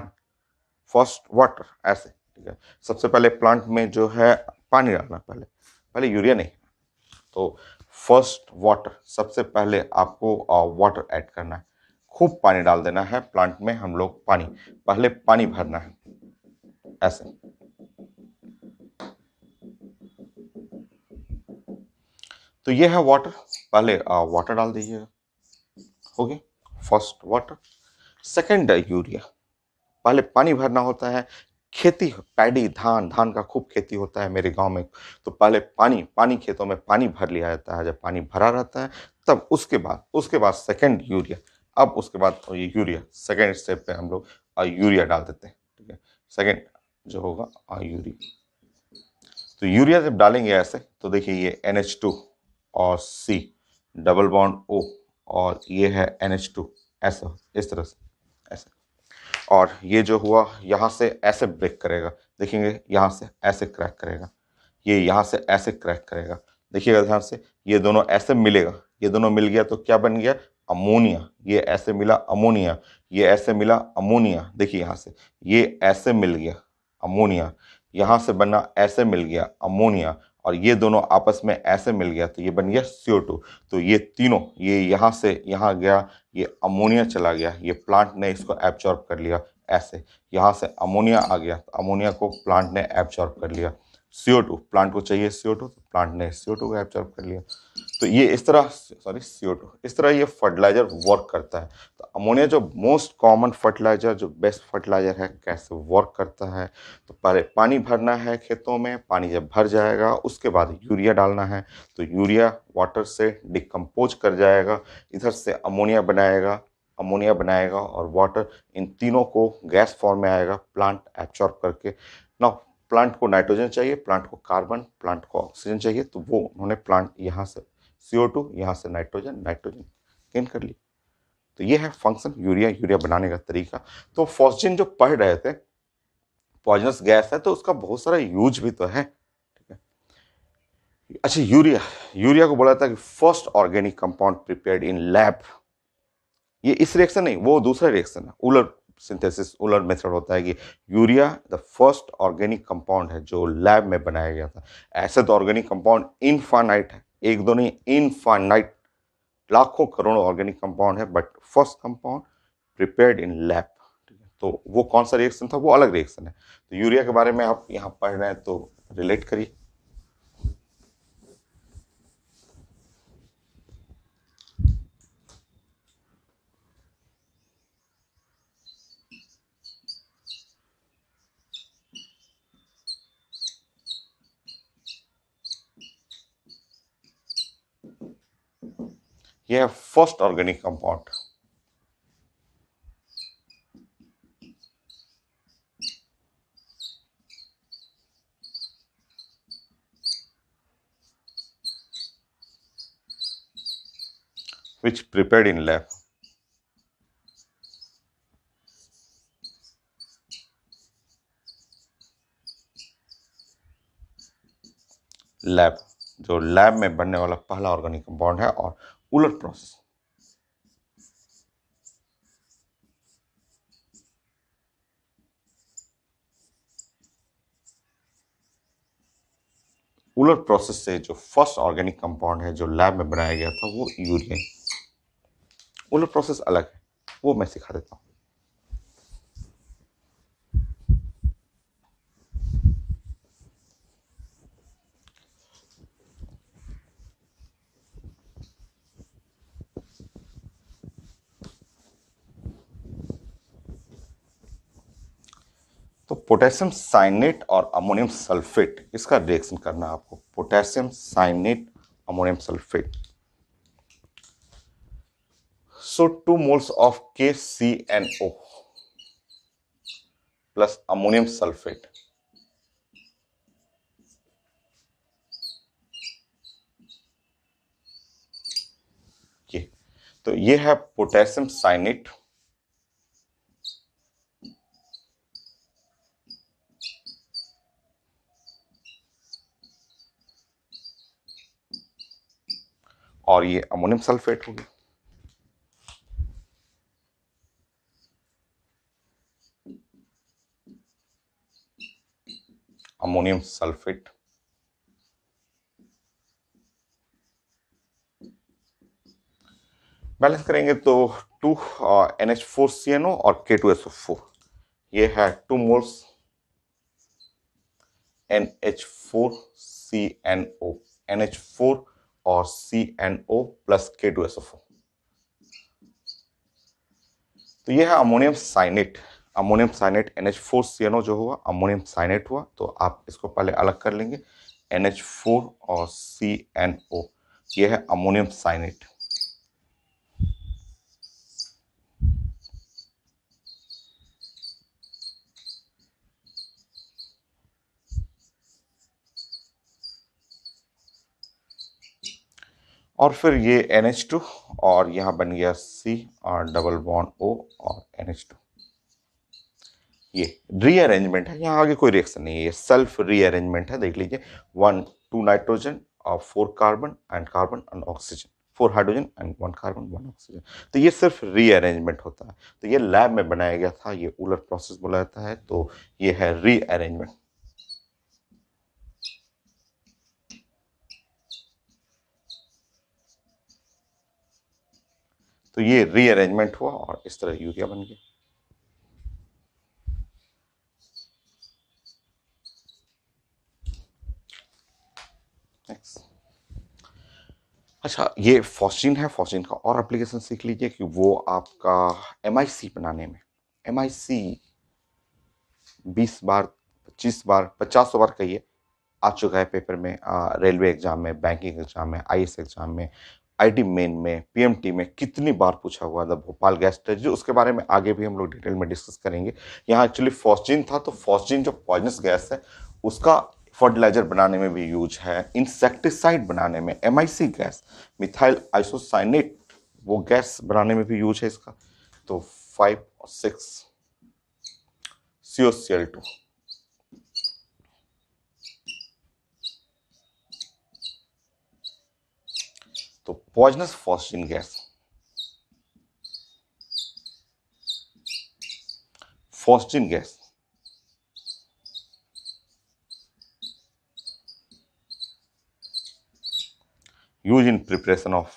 फर्स्ट वाटर, ऐसे, ठीक है। सबसे पहले प्लांट में जो है पानी डालना, पहले पहले यूरिया नहीं। तो फर्स्ट वाटर, सबसे पहले आपको वाटर ऐड करना है, खूब पानी डाल देना है प्लांट में। हम लोग पानी, पहले पानी भरना है ऐसे। तो ये है वाटर, पहले वाटर डाल दीजिएगा, हो गया फर्स्ट वाटर। सेकंड है यूरिया, पहले पानी भरना होता है। खेती, पैडी, धान, धान का खूब खेती होता है मेरे गांव में। तो पहले पानी पानी खेतों में पानी भर लिया जाता है। जब पानी भरा रहता है तब उसके बाद सेकंड यूरिया। अब उसके बाद तो ये यूरिया सेकंड स्टेप पे हम लोग यूरिया डाल देते हैं, ठीक है। सेकंड जो होगा यूरिया। तो यूरिया जब डालेंगे ऐसे, तो देखिए ये NH2 और C डबल बॉन्ड O, और ये है NH2, ऐसा इस तरह से ऐसे। और ये जो हुआ यहाँ से ऐसे ब्रेक करेगा, देखेंगे यहाँ से ऐसे क्रैक करेगा, ये यहाँ से ऐसे क्रैक करेगा, देखिएगा ध्यान से। ये दोनों ऐसे मिलेगा, ये दोनों मिल गया तो क्या बन गया? अमोनिया। ये ऐसे मिला अमोनिया, ये ऐसे मिला अमोनिया, देखिए यहाँ से ये ऐसे मिल गया अमोनिया, यहाँ से बना ऐसे मिल गया अमोनिया, और ये दोनों आपस में ऐसे मिल गया तो ये बन गया CO2। तो ये तीनों, ये यहाँ से यहाँ गया, ये अमोनिया चला गया, ये प्लांट ने इसको एब्जॉर्ब कर लिया ऐसे। यहाँ से अमोनिया आ गया, तो अमोनिया को प्लांट ने एब्जॉर्ब कर लिया। CO2, प्लांट को चाहिए CO2, तो प्लांट ने CO2 को एब्जॉर्ब कर लिया। तो ये इस तरह, सॉरी CO2, इस तरह ये फर्टिलाइजर वर्क करता है। तो अमोनिया जो मोस्ट कॉमन फर्टिलाइजर, जो बेस्ट फर्टिलाइजर है, कैसे वर्क करता है? तो पहले पानी भरना है खेतों में, पानी जब भर जाएगा उसके बाद यूरिया डालना है। तो यूरिया वाटर से डिकम्पोज कर जाएगा, इधर से अमोनिया बनाएगा और वाटर, इन तीनों को गैस फॉर्म में आएगा, प्लांट एब्जॉर्ब करके ना। प्लांट को नाइट्रोजन चाहिए, प्लांट को कार्बन, प्लांट को ऑक्सीजन चाहिए, तो वो उन्होंने प्लांट यहाँ से CO2, यहाँ से नाइट्रोजन गेन कर ली। तो ये है फंक्शन यूरिया बनाने का तरीका। तो फॉस्फेट जो पढ़ रहे थे, पॉइजनस गैस है तो उसका बहुत सारा यूज भी तो है, ठीक है। अच्छा, यूरिया को बोला था कि first organic compound prepared in lab. ये इस रिएक्शन नहीं, वो दूसरा रिएक्शन है, उलर सिंथेसिस, उलर मेथड होता है कि urea the first organic compound है जो लैब में बनाया गया था। ऐसे तो ऑर्गेनिक कंपाउंड इनफाइनाइट है, एक दो नहीं, इनफाइनाइट, लाखों करोड़ों ऑर्गेनिक कंपाउंड है, but first compound prepared in lab. तो वो कौन सा रिएक्शन था? वो अलग रिएक्शन है। तो यूरिया के बारे में आप यहाँ पढ़ रहे हैं तो रिलेट करिए। ये है first organic compound. which prepared in lab। Lab, जो लैब में बनने वाला पहला ऑर्गेनिक कंपाउंड है। और उलट प्रोसेस, उलट प्रोसेस से जो फर्स्ट ऑर्गेनिक कंपाउंड है जो लैब में बनाया गया था वो यूरिया। उलट प्रोसेस अलग है, वो मैं सिखा देता हूं। तो पोटेशियम साइनेट और अमोनियम सल्फेट, इसका रिएक्शन करना है आपको। Potassium cyanate, ammonium sulphate. So 2 moles of KCNO plus ammonium sulphate. ये तो ये है पोटेशियम साइनेट और ये अमोनियम सल्फेट हो गया। अमोनियम सल्फेट बैलेंस करेंगे तो 2 NH4CNO और K2SO4। ये है 2 moles NH4CNO, NH4 और CNO प्लस K2SO4। तो ये है अमोनियम साइनेट। अमोनियम साइनेट NH4CNO जो हुआ अमोनियम साइनेट हुआ। तो आप इसको पहले अलग कर लेंगे, NH4 और CNO, ये है अमोनियम साइनेट। और फिर ये NH2 और यहां बन गया C और डबल बॉन्ड O और NH2। ये रीअरेंजमेंट है, यहाँ आगे कोई रिएक्शन नहीं है, ये सेल्फ रीअरेंजमेंट है। देख लीजिए 1 2 नाइट्रोजन और 4 carbon and oxygen, 4 hydrogen and 1 carbon 1 oxygen. तो ये सिर्फ रीअरेंजमेंट होता है। तो ये लैब में बनाया गया था, ये उलट प्रोसेस बोला जाता है। तो ये है रीअरेंजमेंट। तो ये रीअरेंजमेंट हुआ और इस तरह यूरिया बन गया। नेक्स्ट, अच्छा ये फॉस्जीन है। फॉस्जीन का और एप्लीकेशन सीख लीजिए कि वो आपका MIC बनाने में, MIC 20 बार 25 बार 50 बार कहिए आ चुका है पेपर में, रेलवे एग्जाम में, बैंकिंग एग्जाम में, IAS एग्जाम में, IT मेन में, PMT में कितनी बार पूछा हुआ था भोपाल गैस ट्रेजेडी। उसके बारे में आगे भी हम लोग डिटेल में डिस्कस करेंगे। यहाँ एक्चुअली फॉस्जीन था, तो फॉस्जीन जो पॉइजनस गैस है उसका फर्टिलाइजर बनाने में भी यूज है, इंसेक्टिसाइड बनाने में MIC गैस, मिथाइल आइसोसाइनेट वो गैस बनाने में भी यूज है इसका। तो 5 और 6 COCl2। तो poisonous phosgene gas, phosgene gas used in preparation of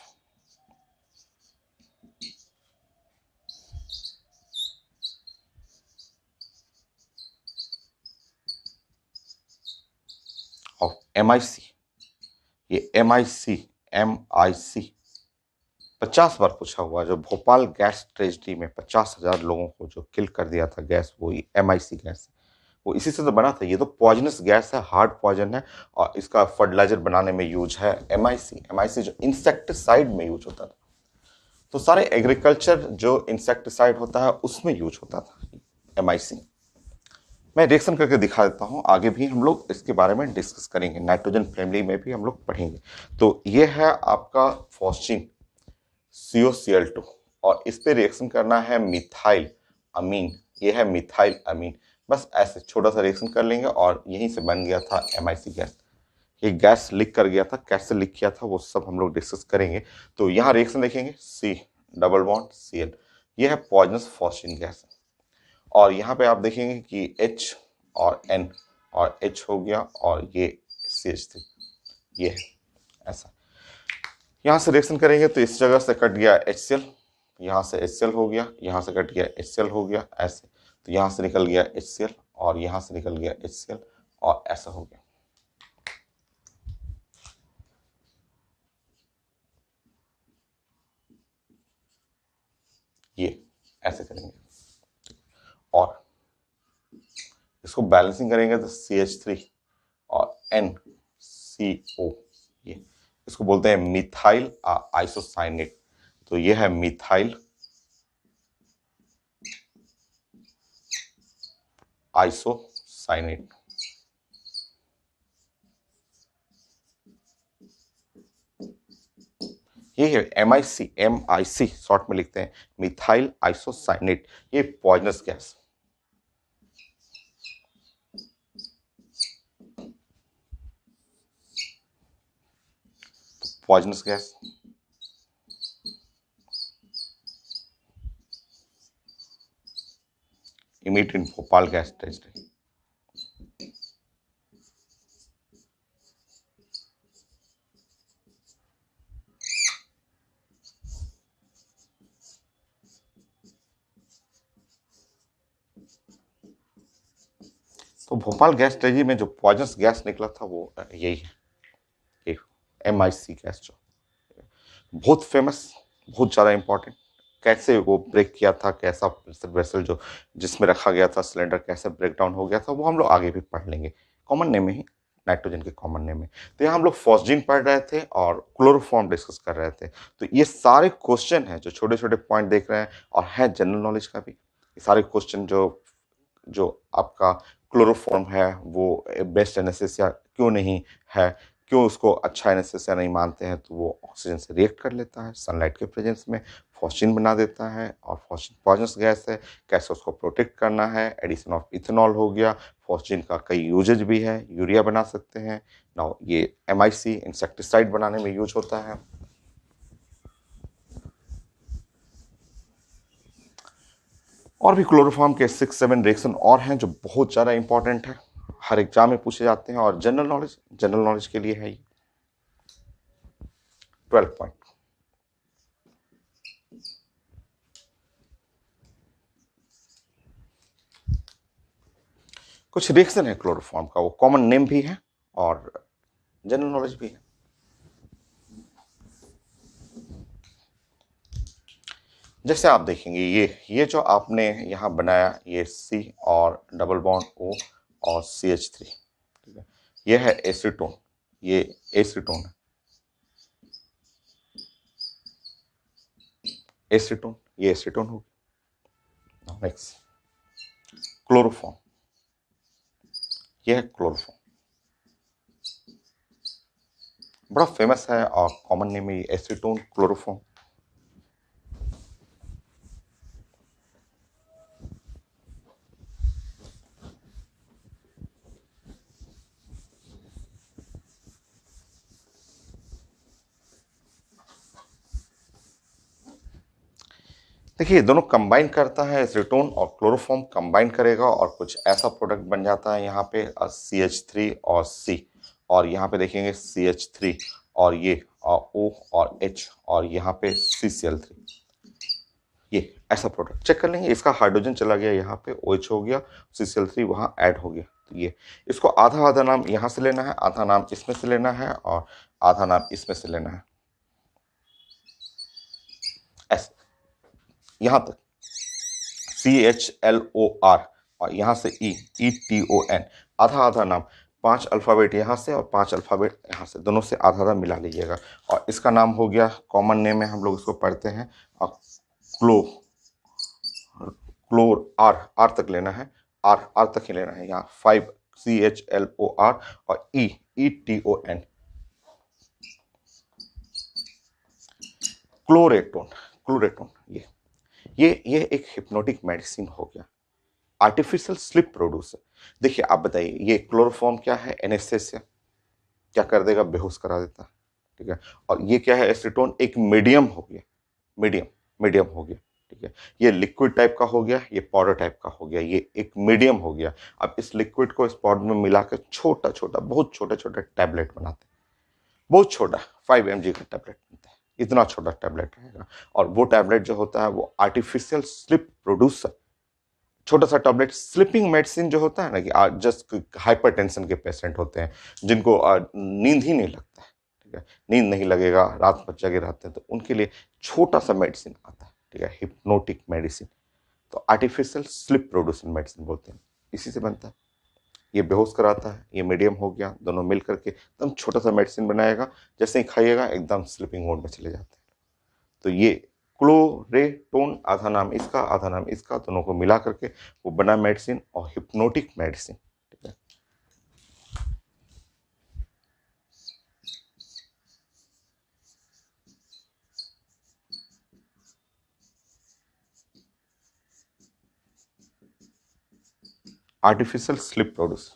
MIC। ये MIC 50 बार पूछा हुआ। जो भोपाल गैस ट्रेजेडी में 50,000 लोगों को जो किल कर दिया था गैस, वो MIC गैस, वो इसी से तो बना था। ये तो पॉइजनस गैस है, हार्ड पॉइजन है और इसका फर्टिलाइजर बनाने में यूज है MIC। MIC जो इंसेक्टिसाइड में यूज होता था, तो सारे एग्रीकल्चर जो इंसेक्टिसाइड होता है उसमें यूज होता था MIC। मैं रिएक्शन करके दिखा देता हूँ, आगे भी हम लोग इसके बारे में डिस्कस करेंगे, नाइट्रोजन फैमिली में भी हम लोग पढ़ेंगे। तो ये है आपका फॉस्फीन COCl2 और इस पे रिएक्शन करना है मिथाइल अमीन, ये है मिथाइल अमीन। बस ऐसे छोटा सा रिएक्शन कर लेंगे और यहीं से बन गया था MIC गैस। ये गैस लीक कर गया था, कैसे लीक किया था वो सब हम लोग डिस्कस करेंगे। तो यहाँ रिएक्शन देखेंगे C डबल बॉन्ड Cl, ये है पॉइजनस फॉस्फीन गैस। और यहाँ पे आप देखेंगे कि H और N और H हो गया और ये CH3, ये है ऐसा। यहाँ से रिएक्शन करेंगे तो इस जगह से कट गया HCl, यहाँ से HCl हो गया, यहाँ से कट गया HCl हो गया ऐसे। तो यहाँ से निकल गया HCl और यहाँ से निकल गया HCl और ऐसा हो गया। ये ऐसे करेंगे और इसको बैलेंसिंग करेंगे तो CH3 और NCO, ये इसको बोलते हैं मिथाइल आइसोसाइनेट। तो ये है मिथाइल आइसोसाइनेट। ये है MIC शॉर्ट में लिखते हैं, मिथाइल आइसोसाइनेट। ये poisonous gas, poisonous gas emit in Bhopal gas tragedy. तो भोपाल गैस ट्रेजेडी में जो पॉइजनस गैस निकला था वो यही है, ये MIC गैस, जो बहुत फेमस, बहुत ज़्यादा इंपॉर्टेंट। कैसे वो ब्रेक किया था, कैसा वेसल जो जिसमें रखा गया था सिलेंडर कैसे ब्रेक डाउन हो गया था, वो हम लोग आगे भी पढ़ लेंगे, कॉमन नेम में ही, नाइट्रोजन के कॉमन नेम में। तो यहाँ हम लोग फॉस्जीन पढ़ रहे थे और क्लोरोफॉर्म डिस्कस कर रहे थे। तो ये सारे क्वेश्चन हैं जो छोटे छोटे पॉइंट देख रहे हैं और है जनरल नॉलेज का भी। ये सारे क्वेश्चन जो जो आपका क्लोरोफॉर्म है वो बेस्ट एनेस्थीसिया क्यों नहीं है, क्यों उसको अच्छा एनेस्थीसिया नहीं मानते हैं, तो वो ऑक्सीजन से रिएक्ट कर लेता है सनलाइट के प्रेजेंस में, फॉस्फीन बना देता है और फॉस्फीन पॉइजनस गैस है, कैसे उसको प्रोटेक्ट करना है। एडिशन ऑफ इथेनॉल हो गया, फॉस्फीन का कई यूजेज भी है, यूरिया बना सकते हैं। नाउ ये MIC इंसेक्टिसाइड बनाने में यूज होता है। और भी क्लोरोफॉर्म के 6-7 रिएक्शन और हैं जो बहुत ज़्यादा इंपॉर्टेंट है, हर एग्जाम में पूछे जाते हैं और जनरल नॉलेज के लिए है ये 12 पॉइंट। कुछ रिएक्शन है क्लोरोफॉर्म का, वो कॉमन नेम भी है और जनरल नॉलेज भी है। जैसे आप देखेंगे ये जो आपने यहाँ बनाया, ये C और डबल बॉन्ड O और CH3, ठीक है, ये है एसीटोन, ये एसीटोन है, एसीटोन, ये एसीटोन हो गया। नेक्स्ट क्लोरोफॉर्म, ये है क्लोरोफॉर्म, बड़ा फेमस है और कॉमन नेम है एसीटोन क्लोरोफॉर्म। देखिए दोनों कंबाइन करता है, एसीटोन और क्लोरोफॉर्म कंबाइन करेगा और कुछ ऐसा प्रोडक्ट बन जाता है यहाँ पे CH3 और C, और यहाँ पे देखेंगे CH3 और ये O और H और यहाँ पे CCl3, ये ऐसा प्रोडक्ट चेक कर लेंगे। इसका हाइड्रोजन चला गया यहाँ पे, OH हो गया, CCl3 वहाँ ऐड हो गया। तो ये इसको आधा आधा नाम यहाँ से लेना है, आधा नाम इसमें से लेना है और आधा नाम इसमें से लेना है, ऐसे यहाँ तक CHLOR और यहाँ से ETON, आधा आधा नाम 5 अल्फ़ाबेट यहाँ से और 5 अल्फ़ाबेट यहाँ से, दोनों से आधा आधा मिला लीजिएगा। और इसका नाम हो गया, कॉमन नेम है, हम लोग इसको पढ़ते हैं क्लो क्लोर। आर आर तक लेना है, आर आर तक ही लेना है यहाँ। 5 CHLOR और ETON, क्लोरेटोन। क्लोरेटोन ये एक हिप्नोटिक मेडिसिन हो गया, आर्टिफिशियल स्लीप प्रोड्यूसर। देखिए आप बताइए, ये क्लोरोफॉर्म क्या है? एनेस्थेसिया, क्या कर देगा? बेहोश करा देता है, ठीक है। और ये क्या है? एसीटोन, एक मीडियम हो गया, मीडियम मीडियम हो गया, ठीक है। ये लिक्विड टाइप का हो गया, ये पाउडर टाइप का हो गया, ये एक मीडियम हो गया। अब इस लिक्विड को इस पाउडर में मिलाकर छोटा छोटा, बहुत छोटा छोटा टैबलेट बनाते हैं, बहुत छोटा, 5 mg का टैबलेट बनता है, इतना छोटा टैबलेट रहेगा। और वो टैबलेट जो होता है वो आर्टिफिशियल स्लीप प्रोड्यूसर, छोटा सा टैबलेट। स्लीपिंग मेडिसिन जो होता है ना, कि जस्ट हाइपरटेंशन के पेशेंट होते हैं जिनको नींद ही नहीं लगता है, ठीक है, नींद नहीं लगेगा, रात भर जगे रहते हैं, तो उनके लिए छोटा सा मेडिसिन आता है, ठीक है, हिप्नोटिक मेडिसिन। तो आर्टिफिशियल स्लीप प्रोड्यूसर मेडिसिन बोलते हैं, इसी से बनता है। ये बेहोश कराता है, ये मीडियम हो गया, दोनों मिल करके एकदम छोटा सा मेडिसिन बनाएगा, जैसे ही खाइएगा एकदम स्लीपिंग मोड में चले जाते हैं। तो ये क्लोरेटोन, आधा नाम इसका आधा नाम इसका, दोनों को मिला करके वो बना मेडिसिन, और हिप्नोटिक मेडिसिन, ठीक है। Artificial sleep produce.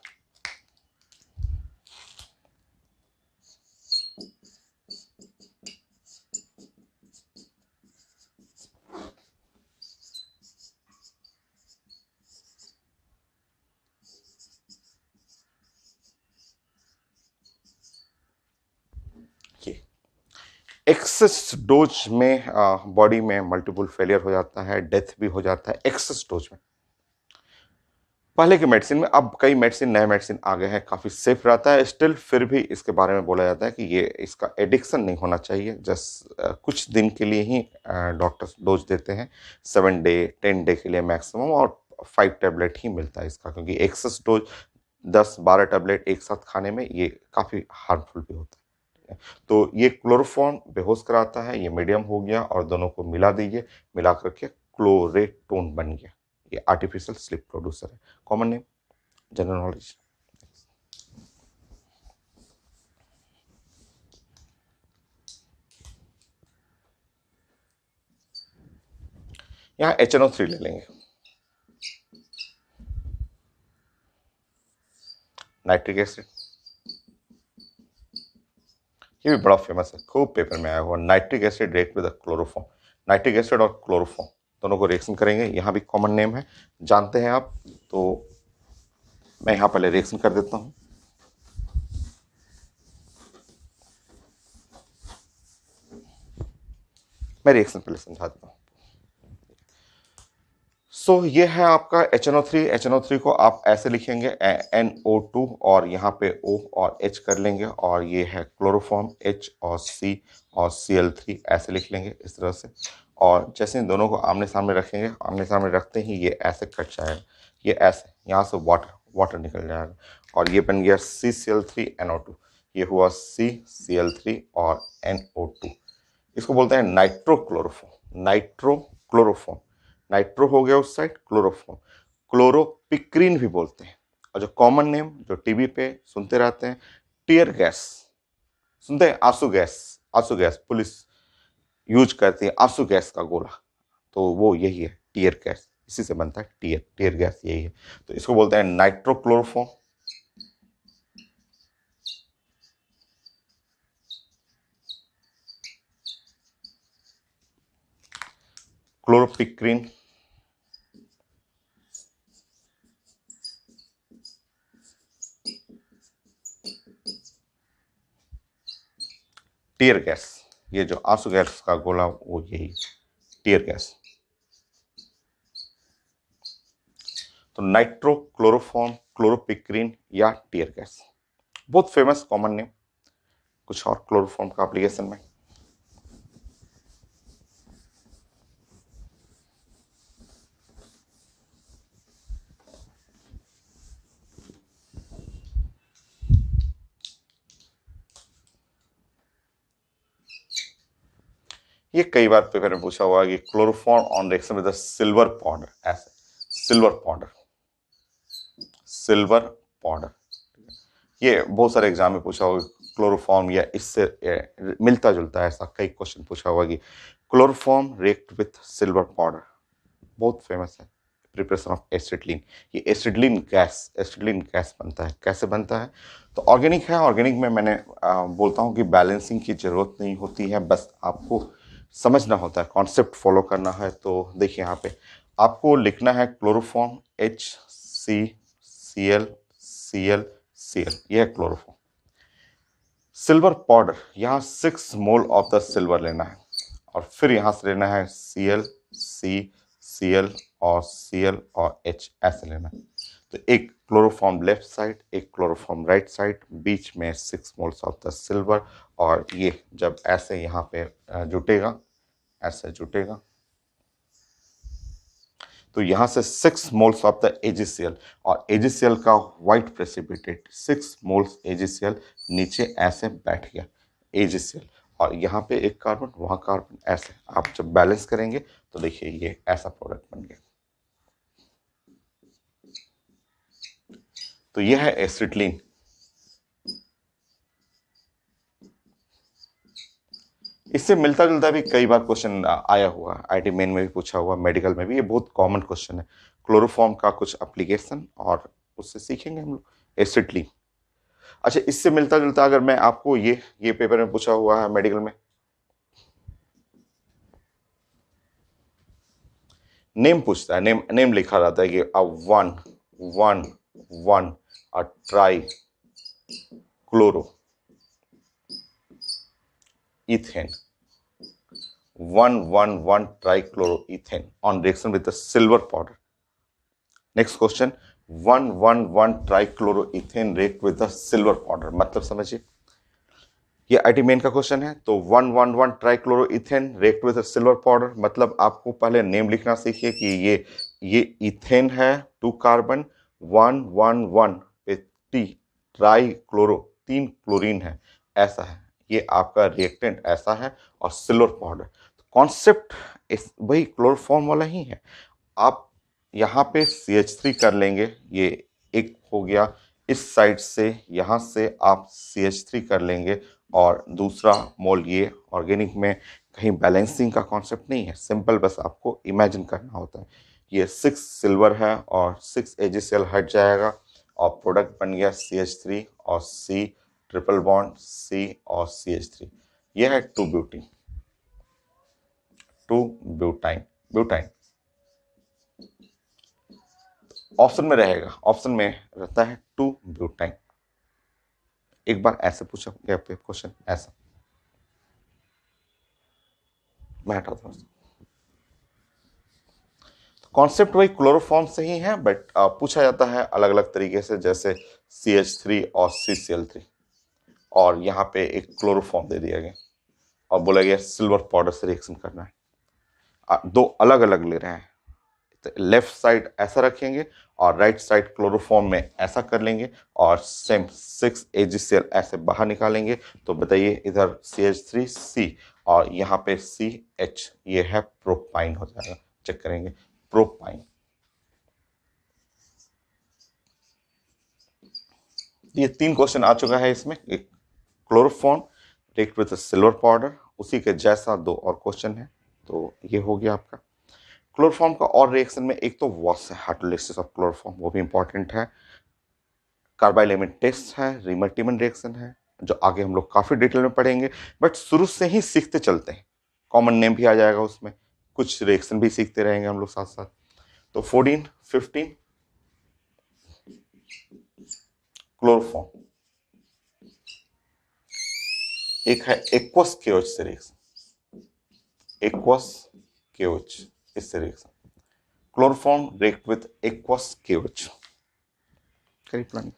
Excess dose में बॉडी में मल्टीपल फेलियर हो जाता है, डेथ भी हो जाता है एक्सेस डोज में। पहले के मेडिसिन में, अब कई मेडिसिन, नए मेडिसिन आ गए हैं, काफ़ी सेफ रहता है स्टिल, फिर भी इसके बारे में बोला जाता है कि ये, इसका एडिक्शन नहीं होना चाहिए। जस्ट कुछ दिन के लिए ही डॉक्टर्स डोज देते हैं, 7 डे 10 डे के लिए मैक्सिमम, और 5 टैबलेट ही मिलता है इसका, क्योंकि एक्सेस डोज 10-12 टैबलेट एक साथ खाने में ये काफ़ी हार्मफुल भी होता है। तो ये क्लोरोफॉर्म बेहोश कराता है, ये मीडियम हो गया, और दोनों को मिला दीजिए, मिला करके क्लोरेटोन बन गया। ये आर्टिफिशियल स्लीप प्रोड्यूसर है, कॉमन नेम, जनरल नॉलेज। यहाँ HNO3 ले लेंगे, नाइट्रिक एसिड, ये भी बड़ा फेमस है, खूब पेपर में आया हुआ, nitric acid react with chloroform. Nitric acid और क्लोरोफॉर्म दोनों को रिएक्शन करेंगे, यहाँ भी कॉमन नेम है, जानते हैं आप, तो मैं यहाँ पहले रिएक्शन कर देता हूँ। मैं रिएक्शन पहले समझा देता हूँ। सो ये है आपका HNO3। HNO3 को आप ऐसे लिखेंगे NO2, और यहाँ पे O और H कर लेंगे, और ये है क्लोरोफॉर्म, H और C और Cl3 ऐसे लिख लेंगे इस तरह से। और जैसे इन दोनों को आमने सामने रखेंगे, आमने सामने रखते ही ये ऐसे कट जाएगा, ये ऐसे, यहाँ से वाटर वाटर निकल जाएगा, और ये बन गया CCl3NO2, ये हुआ CCl3 और NO2। इसको बोलते हैं नाइट्रोक्लोरोफॉर्म, नाइट्रोक्लोरोफॉर्म। नाइट्रो हो गया उस साइड, क्लोरोफॉर्म, क्लोरोपिक्रीन भी बोलते हैं। और जो कॉमन नेम जो टीवी पे सुनते रहते हैं, टीयर गैस, सुनते हैं, आंसू गैस, आंसू गैस, पुलिस यूज करती है आंसू गैस का गोला, तो वो यही है, टीयर गैस, इसी से बनता है टीयर, टीयर गैस यही है। तो इसको बोलते हैं नाइट्रोक्लोरोफॉर्म, क्लोरोपिक्रीन, टीयर गैस, ये जो आंसू गैस का गोला वो यही टीयर गैस। तो नाइट्रो क्लोरोफॉर्म, क्लोरोपिक्रीन या टीयर गैस, बहुत फेमस कॉमन नेम। कुछ और क्लोरोफॉर्म का एप्लीकेशन में, ये कई बार पेपर में पूछा हुआ है कि chloroform on reaction with silver powder, ऐसे सिल्वर पाउडर, सिल्वर पाउडर, ये बहुत सारे एग्जाम में पूछा होगा क्लोरोफॉर्म या इससे मिलता जुलता है, ऐसा कई क्वेश्चन पूछा हुआ कि chloroform react with silver powder, बहुत फेमस है। प्रिपरेशन ऑफ एसिटिलीन, ये एसिटिलीन गैस बनता है। कैसे बनता है? तो ऑर्गेनिक है, ऑर्गेनिक में मैंने बोलता हूँ कि बैलेंसिंग की जरूरत नहीं होती है, बस आपको समझना होता है, कॉन्सेप्ट फॉलो करना है। तो देखिए यहाँ पे आपको लिखना है क्लोरोफॉर्म HCCl Cl Cl, यह है क्लोरोफॉर्म। सिल्वर पाउडर, यहाँ 6 मोल ऑफ द सिल्वर लेना है और फिर यहाँ से लेना है Cl C Cl और Cl और H, ऐसे लेना है। तो एक क्लोरोफॉर्म लेफ्ट साइड, एक क्लोरोफॉर्म राइट साइड, बीच में 6 मोल्स ऑफ द सिल्वर, और ये जब ऐसे यहाँ पे जुटेगा, ऐसे जुटेगा, तो यहाँ से 6 मोल्स ऑफ द AgCl, और AgCl का व्हाइट प्रेसिपिटेट 6 मोल्स AgCl नीचे ऐसे बैठ गया AgCl, और यहाँ पे एक कार्बन, वहाँ कार्बन, ऐसे आप जब बैलेंस करेंगे तो देखिए ये ऐसा प्रोडक्ट बन गया। तो यह है एसिटिलीन। इससे मिलता जुलता भी कई बार क्वेश्चन आया हुआ, आईटी मेन में भी पूछा हुआ, मेडिकल में भी, ये बहुत कॉमन क्वेश्चन है। क्लोरोफॉर्म का कुछ एप्लीकेशन और उससे सीखेंगे हम लोग एसिटिलीन। अच्छा, इससे मिलता जुलता अगर मैं आपको ये पेपर में पूछा हुआ है मेडिकल में, नेम पूछता है, नेम लिखा रहता है कि one one one try chloro ethane, 111 trichloroethane on reaction with the silver powder. Next question, 111 trichloroethane react with the silver powder, मतलब समझिए, ये आईटी मेन का क्वेश्चन है। तो 111 ट्राइक्लोरोइथेन रिएक्ट विद सिल्वर पाउडर, मतलब आपको पहले नेम लिखना सीखिए कि ये इथेन है, 2 कार्बन, 111 पे टी, ट्राई क्लोरो, 3 क्लोरीन है, ऐसा है, ये आपका रिएक्टेंट ऐसा है, और सिल्वर पाउडर। कॉन्सेप्ट वही क्लोरोफॉर्म वाला ही है। आप यहाँ पे CH3 कर लेंगे, ये एक हो गया, इस साइड से यहाँ से आप CH3 कर लेंगे, और दूसरा मोल ये ऑर्गेनिक में कहीं बैलेंसिंग का कॉन्सेप्ट नहीं है, सिंपल बस आपको इमेजिन करना होता है। ये 6 सिल्वर है और 6 AgCl हट जाएगा, और प्रोडक्ट बन गया CH3 और C, ट्रिपल बॉन्ड C और CH3, यह है 2 ब्यूटीन, 2 ब्यूटाइन, ब्यूटाइन ऑप्शन में रहेगा, ऑप्शन में रहता है 2 ब्यूटाइन। एक बार ऐसे पूछा गया क्वेश्चन, ऐसा मैं हटाता हूँ। कॉन्सेप्ट वही क्लोरोफॉर्म से ही है, बट पूछा जाता है अलग अलग तरीके से, जैसे CH3 और CCl3, और यहाँ पे एक क्लोरोफॉर्म दे दिया गया और बोला गया सिल्वर पाउडर से रिएक्शन करना है। दो अलग अलग ले रहे हैं, तो लेफ्ट साइड ऐसा रखेंगे और राइट साइड क्लोरोफॉर्म में ऐसा कर लेंगे, और सेम 6 AgCl ऐसे बाहर निकालेंगे। तो बताइए, इधर CH3C और यहाँ पे CH, ये है प्रोपाइन हो जाएगा, चेक करेंगे, प्रोपाइन। ये 3 क्वेश्चन आ चुका है इसमें, एक chloroform react with silver powder, उसी के जैसा 2 और क्वेश्चन है। तो ये हो गया आपका क्लोरोफॉर्म का। और रिएक्शन में एक तो वॉश है, हाइड्रोलिसिस ऑफ क्लोरोफॉर्म, वो भी इंपॉर्टेंट है। कार्बाइल टेस्ट है, रीमर्टिमन रिएक्शन है, जो आगे हम लोग काफी डिटेल में पढ़ेंगे, बट शुरू से ही सीखते चलते हैं, कॉमन नेम भी आ जाएगा उसमें, कुछ रिएक्शन भी सीखते रहेंगे हम लोग साथ साथ। तो 14 15 क्लोरोफॉर्म, एक है एक्वस केओच से रिएक्शन, एक्वस केओच, इससे reaction, chloroform react with aqueous KOH, करिए प्लानिंग।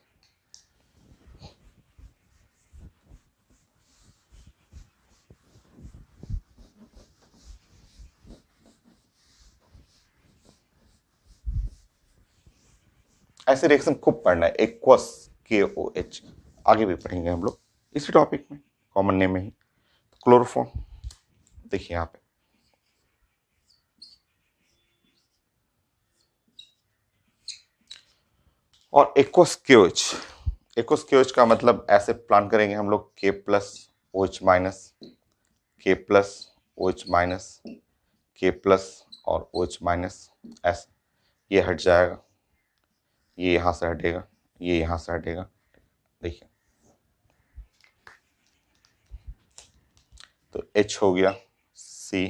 ऐसे रिएक्शन खूब पढ़ना है, एक्वस KOH, आगे भी पढ़ेंगे हम लोग इसी टॉपिक में, कॉमन नेम में ही। क्लोरोफॉर्म देखिए यहाँ पे और एक्वस केओएच। एक्वस केओएच का मतलब ऐसे प्लान करेंगे हम लोग, के प्लस ओ एच माइनस, के प्लस ओ एच माइनस, के प्लस और ओ एच माइनस, ऐसे ये हट जाएगा, ये यहाँ से हटेगा, ये यहाँ से हटेगा। देखिए तो H हो गया, C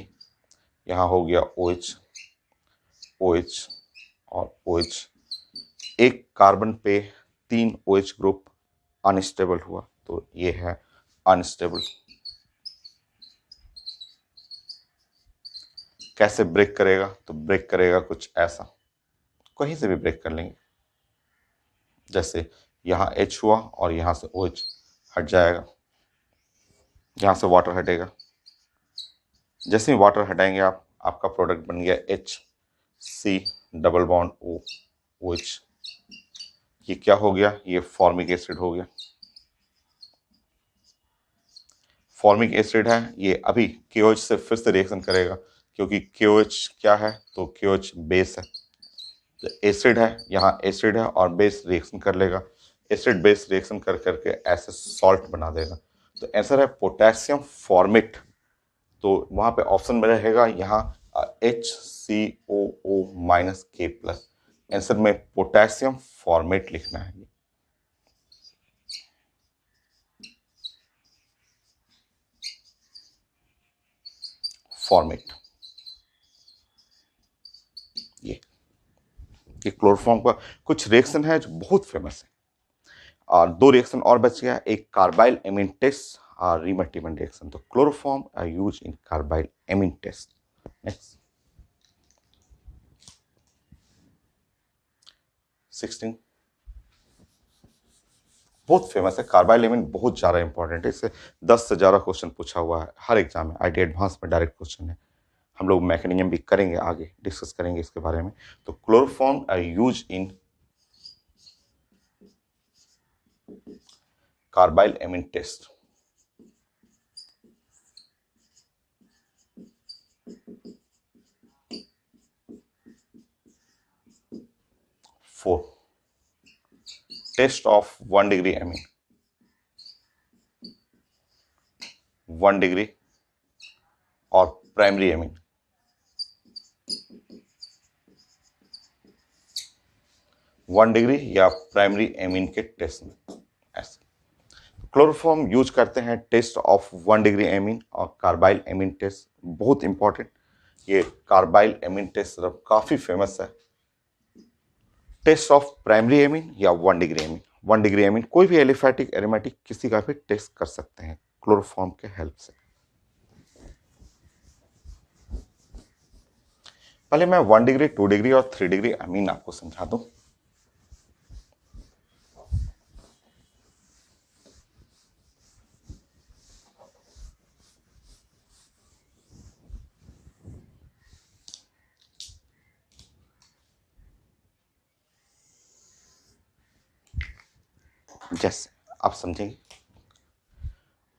यहाँ हो गया OH, OH और OH। एक कार्बन पे 3 OH ग्रुप अनस्टेबल हुआ, तो ये है अनस्टेबल। कैसे ब्रेक करेगा? तो ब्रेक करेगा कुछ ऐसा, कहीं से भी ब्रेक कर लेंगे। जैसे यहाँ H हुआ और यहाँ से OH हट जाएगा, यहाँ से वाटर हटेगा। जैसे ही वाटर हटाएंगे आप, आपका प्रोडक्ट बन गया H C double bond O OH। ये क्या हो गया? ये फॉर्मिक एसिड हो गया। फॉर्मिक एसिड है, ये अभी KOH से फिर से रिएक्शन करेगा, क्योंकि KOH क्या है? तो KOH बेस है, तो एसिड है, यहाँ एसिड है और बेस रिएक्शन कर लेगा। एसिड बेस रिएक्शन कर करके ऐसे सॉल्ट बना देगा। तो आंसर है पोटेशियम फॉर्मेट। तो वहां पे ऑप्शन में रहेगा यहाँ HCOO minus K plus. Answer में पोटेशियम फॉर्मेट लिखना है। फॉर्मेट, ये क्लोरोफॉर्म का कुछ रिएक्शन है जो बहुत फेमस है। और 2 रिएक्शन और बच गया, एक कार्बाइल एमीन टेस्ट और रीमल्टीमेंट रिएक्शन। तो chloroform are use in carbylamine test. Next 16 बहुत फेमस है। कार्बाइल एमीन बहुत ज़्यादा इंपॉर्टेंट है, इससे 10 से ज़्यादा क्वेश्चन पूछा हुआ है हर एग्जाम में। IIT एडवांस में डायरेक्ट क्वेश्चन है। हम लोग मैकेनिज्म भी करेंगे, आगे डिस्कस करेंगे इसके बारे में। तो chloroform are use in carbylamine test. 4 test of 1 degree amine, 1 degree और प्राइमरी एमीन। 1 डिग्री या प्राइमरी एमीन के टेस्ट में ऐसे क्लोरोफॉर्म यूज करते हैं टेस्ट ऑफ 1 डिग्री एमीन और कार्बाइल एमीन टेस्ट, बहुत इंपॉर्टेंट। ये कार्बाइल एमीन टेस्ट काफी फेमस है। टेस्ट ऑफ प्राइमरी एमीन या 1 डिग्री एमीन, 1 डिग्री एमीन कोई भी एलिफैटिक एरोमेटिक किसी का भी टेस्ट कर सकते हैं क्लोरोफॉर्म के हेल्प से। पहले मैं 1 डिग्री, 2 डिग्री और 3 डिग्री एमीन आपको समझा दूं। जैसे आप समझेंगे,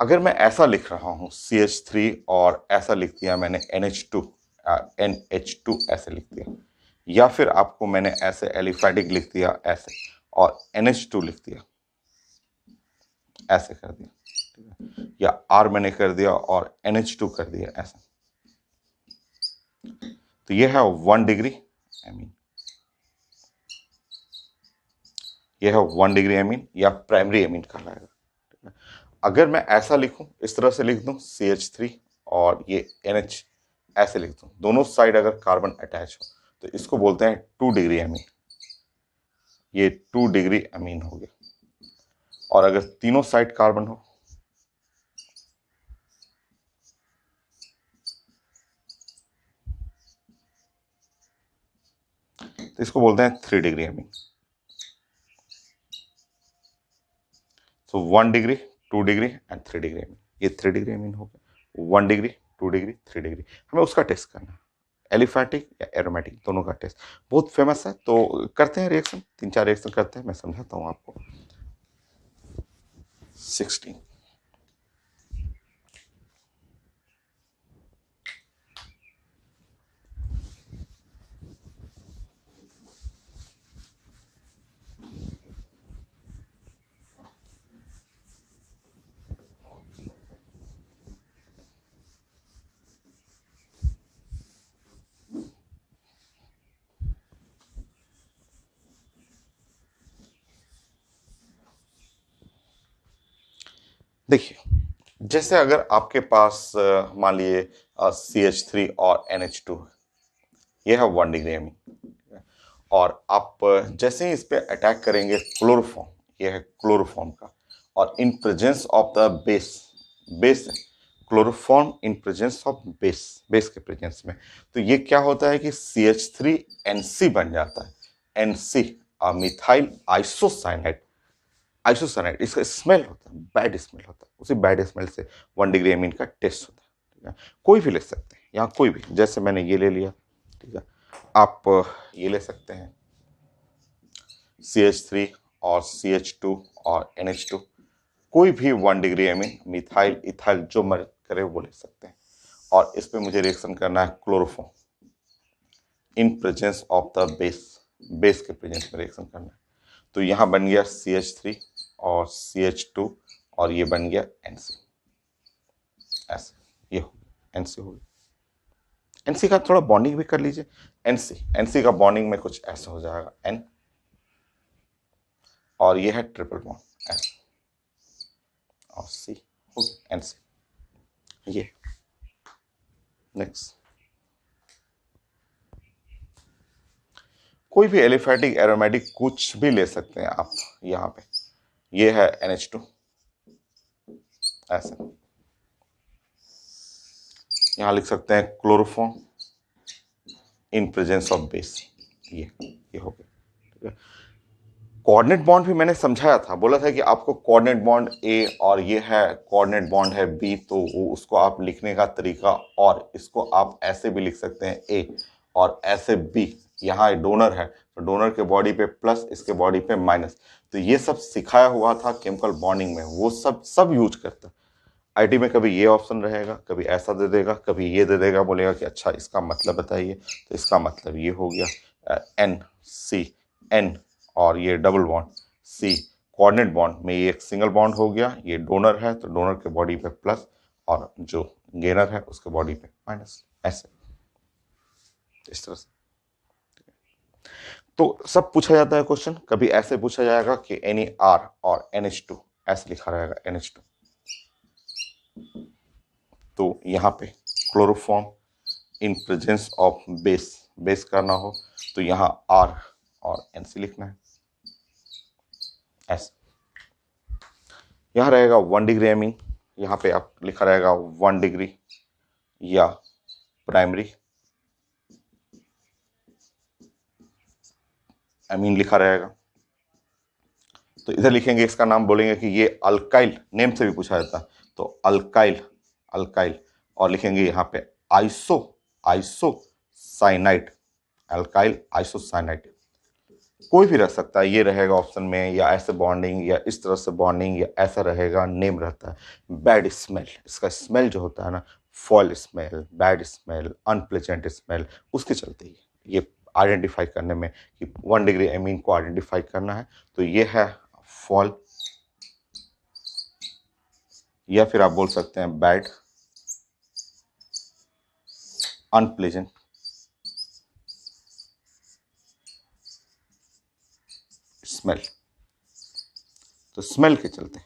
अगर मैं ऐसा लिख रहा हूं CH3 और ऐसा लिख दिया मैंने NH2, NH2 ऐसे लिख दिया, या फिर आपको मैंने ऐसे एलिफैटिक लिख दिया ऐसे और NH2 लिख दिया, ऐसे कर दिया, या R मैंने कर दिया और NH2 कर दिया ऐसा, तो ये है 1 डिग्री एमीन, यह है 1 डिग्री एमीन या प्राइमरी एमीन कहलाएगा। अगर मैं ऐसा लिखूं, इस तरह से लिख दूं CH3 और ये NH ऐसे लिख दूं, दोनों साइड अगर कार्बन अटैच हो तो इसको बोलते हैं 2 डिग्री एमीन। ये 2 डिग्री एमीन हो गया। और अगर तीनों साइड कार्बन हो तो इसको बोलते हैं 3 degree amine. So 1 degree, 2 degree and 3 degree amine, ये 3 डिग्री एमीन हो गया। 1 डिग्री, 2 डिग्री, 3 डिग्री, हमें उसका टेस्ट करना है, एलिफैटिक या एरोमेटिक दोनों का टेस्ट। बहुत फेमस है, तो करते हैं रिएक्शन, 3-4 रिएक्शन करते हैं, मैं समझाता हूं आपको। 16 देखिए, जैसे अगर आपके पास मान लिए CH3 और NH2, ये है 1 डिग्री एमीन, और आप जैसे ही इस पे अटैक करेंगे क्लोरोफॉर्म, ये है क्लोरोफॉर्म का, और in presence of the base, base है chloroform in presence of base, base के प्रेजेंस में, तो ये क्या होता है कि CH3NC बन जाता है। NC मिथाइल आइसोसाइनाइड, आइसोसाइनाइड, इसका स्मेल होता है, बैड स्मेल होता है, उसी बैड स्मेल से 1 डिग्री एमीन का टेस्ट होता है। ठीक है, कोई भी ले सकते हैं यहाँ, कोई भी, जैसे मैंने ये ले लिया, ठीक है, आप ये ले सकते हैं CH3 और CH2 और NH2, कोई भी 1 डिग्री एमीन, मिथाइल इथाइल जो मन करे वो ले सकते हैं, और इस पे मुझे रिएक्शन करना है chloroform in presence of the base, base के प्रेजेंस में रिएक्शन करना है। तो यहाँ बन गया CH3 और CH2, और ये बन गया NC, ऐसे ये हो गया NC हो गया। NC का थोड़ा बॉन्डिंग भी कर लीजिए, NC का बॉन्डिंग में कुछ ऐसा हो जाएगा N, और ये है ट्रिपल बॉन्ड S और C, हो गया NC। ये नेक्स्ट, कोई भी एलिफैटिक एरोमेटिक कुछ भी ले सकते हैं आप यहाँ पे, ये है NH2, ऐसे यहाँ लिख सकते हैं chloroform in presence of base, ये हो गया। ठीक है, कोऑर्डिनेट बॉन्ड भी मैंने समझाया था, बोला था कि आपको कोऑर्डिनेट बॉन्ड A और ये है कोऑर्डिनेट बॉन्ड है B, तो वो उसको आप लिखने का तरीका, और इसको आप ऐसे भी लिख सकते हैं A और ऐसे B, यहाँ डोनर है तो डोनर के बॉडी पे प्लस, इसके बॉडी पे माइनस, तो ये सब सिखाया हुआ था केमिकल बॉन्डिंग में, वो सब यूज करता है। आईटी में कभी ये ऑप्शन रहेगा, कभी ऐसा दे देगा, कभी ये दे देगा, बोलेगा कि अच्छा इसका मतलब बताइए, तो इसका मतलब ये हो गया NC, N, और ये double bond C, coordinate bond में ये एक सिंगल बॉन्ड हो गया, ये डोनर है तो डोनर के बॉडी पे प्लस, और जो गेनर है उसके बॉडी पे माइनस, ऐसे इस तरह से। तो सब पूछा जाता है क्वेश्चन, कभी ऐसे पूछा जाएगा कि NaR और NH2, ऐसे लिखा रहेगा NH2, तो यहाँ पे chloroform in presence of base, base करना हो तो यहाँ R और NC लिखना है, ऐसे। यहाँ रहेगा 1 डिग्री एमीन, यहाँ पे आप लिखा रहेगा 1 डिग्री या प्राइमरी एमीन लिखा रहेगा, तो इधर लिखेंगे, इसका नाम बोलेंगे कि ये अल्काइल, नेम से भी पूछा जाता है, तो अल्काइल, अल्काइल, और लिखेंगे यहाँ पे आइसोसाइनाइड, अल्काइल आइसोसाइनाइड, कोई भी रह सकता है, ये रहेगा ऑप्शन में, या ऐसे बॉन्डिंग, या इस तरह से बॉन्डिंग, या ऐसा रहेगा, नेम रहता है। बैड स्मेल, इसका स्मेल जो होता है ना, fall smell, bad smell, unpleasant smell, उसके चलते ही ये आइडेंटिफाई करने में कि 1 डिग्री एमीन को आइडेंटिफाई करना है, तो ये है फॉल, या फिर आप बोल सकते हैं बैड, अनप्लेजेंट, स्मेल, तो स्मेल के चलते,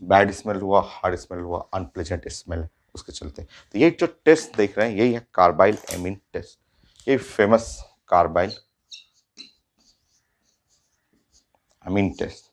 बैड स्मेल हुआ, हार्ड स्मेल हुआ, अनप्लेजेंट स्मेल, उसके चलते। तो ये जो टेस्ट देख रहे हैं यही है कार्बाइल एमीन टेस्ट, ये फेमस कार्बाइल एमीन टेस्ट।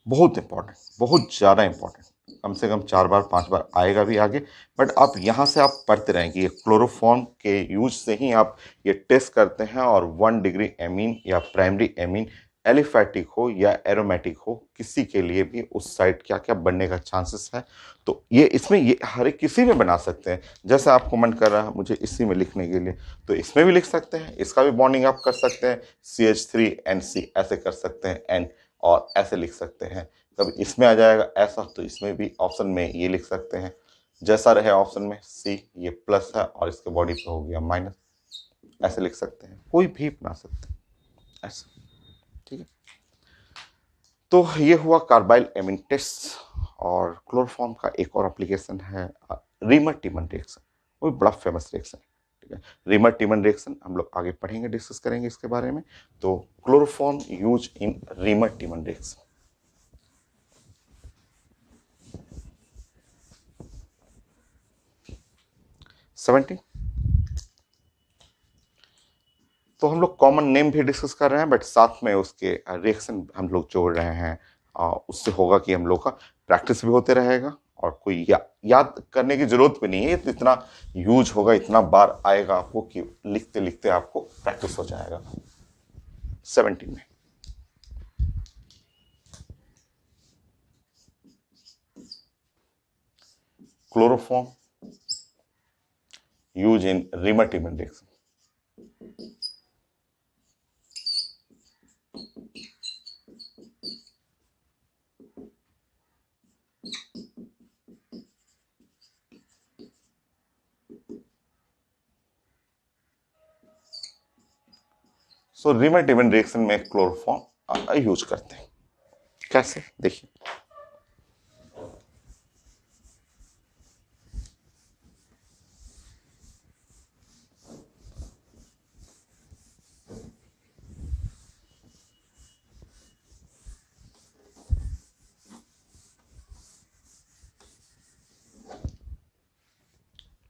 बहुत इंपॉर्टेंट, बहुत ज़्यादा इंपॉर्टेंट, कम से कम 4 बार 5 बार आएगा भी आगे, बट आप यहाँ से आप पढ़ते रहें कि ये क्लोरोफॉर्म के यूज से ही आप ये टेस्ट करते हैं, और 1 डिग्री एमीन या प्राइमरी एमीन एलिफैटिक हो या एरोमेटिक हो, किसी के लिए भी उस साइड क्या क्या बनने का चांसेस है, तो ये इसमें ये हर एक किसी में बना सकते हैं, जैसे आपको मन कर रहा है मुझे इसी में लिखने के लिए, तो इसमें भी लिख सकते हैं, इसका भी बॉन्डिंग आप कर सकते हैं, CH3NC ऐसे कर सकते हैं, N, और ऐसे लिख सकते हैं, कभी इसमें आ जाएगा ऐसा, तो इसमें भी ऑप्शन में ये लिख सकते हैं, जैसा रहे ऑप्शन में C, ये प्लस है और इसके बॉडी पे हो गया माइनस, ऐसे लिख सकते हैं, कोई भी बना सकते हैं ऐसा। ठीक है, तो ये हुआ कार्बाइल एमीन टेस्ट, और क्लोरोफॉर्म का एक और एप्लीकेशन है रीमर टिमन रिएक्शन, वो भी बड़ा फेमस रिएक्शन है। ठीक है। रीमर टीमन रिएक्शन हम लोग आगे पढ़ेंगे, डिस्कस करेंगे इसके बारे में। तो chloroform use in reamer टीमन reaction. 17, तो हम लोग कॉमन नेम भी डिस्कस कर रहे हैं, बट साथ में उसके रिएक्शन हम लोग जोड़ रहे हैं। उससे होगा कि हम लोग का प्रैक्टिस भी होते रहेगा और कोई याद करने की जरूरत भी नहीं है, तो इतना यूज होगा, इतना बार आएगा आपको कि लिखते लिखते आपको प्रैक्टिस हो जाएगा। 17 में chloroform use in reamer टीमन reaction. So reamer टीमन reaction में क्लोरोफॉर्म यूज करते हैं। कैसे, देखिए।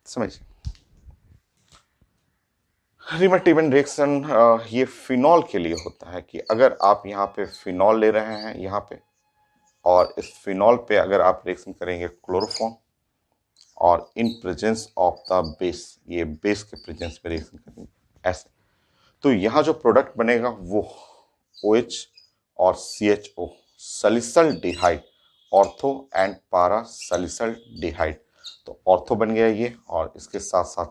समझिए, रीमर टीमन रिएक्शन ये फिनॉल के लिए होता है कि अगर आप यहाँ पे फिनॉल ले रहे हैं यहाँ पे, और इस फिनॉल पे अगर आप रिएक्शन करेंगे क्लोरोफॉर्म, और in presence of the base, ये बेस के प्रेजेंस में रिएक्शन करेंगे ऐसे, तो यहाँ जो प्रोडक्ट बनेगा वो OH और CHO, सैलिसल्डिहाइड, ऑर्थो एंड पारा सैलिसल्डिहाइड। तो ऑर्थो बन गया ये, और इसके साथ साथ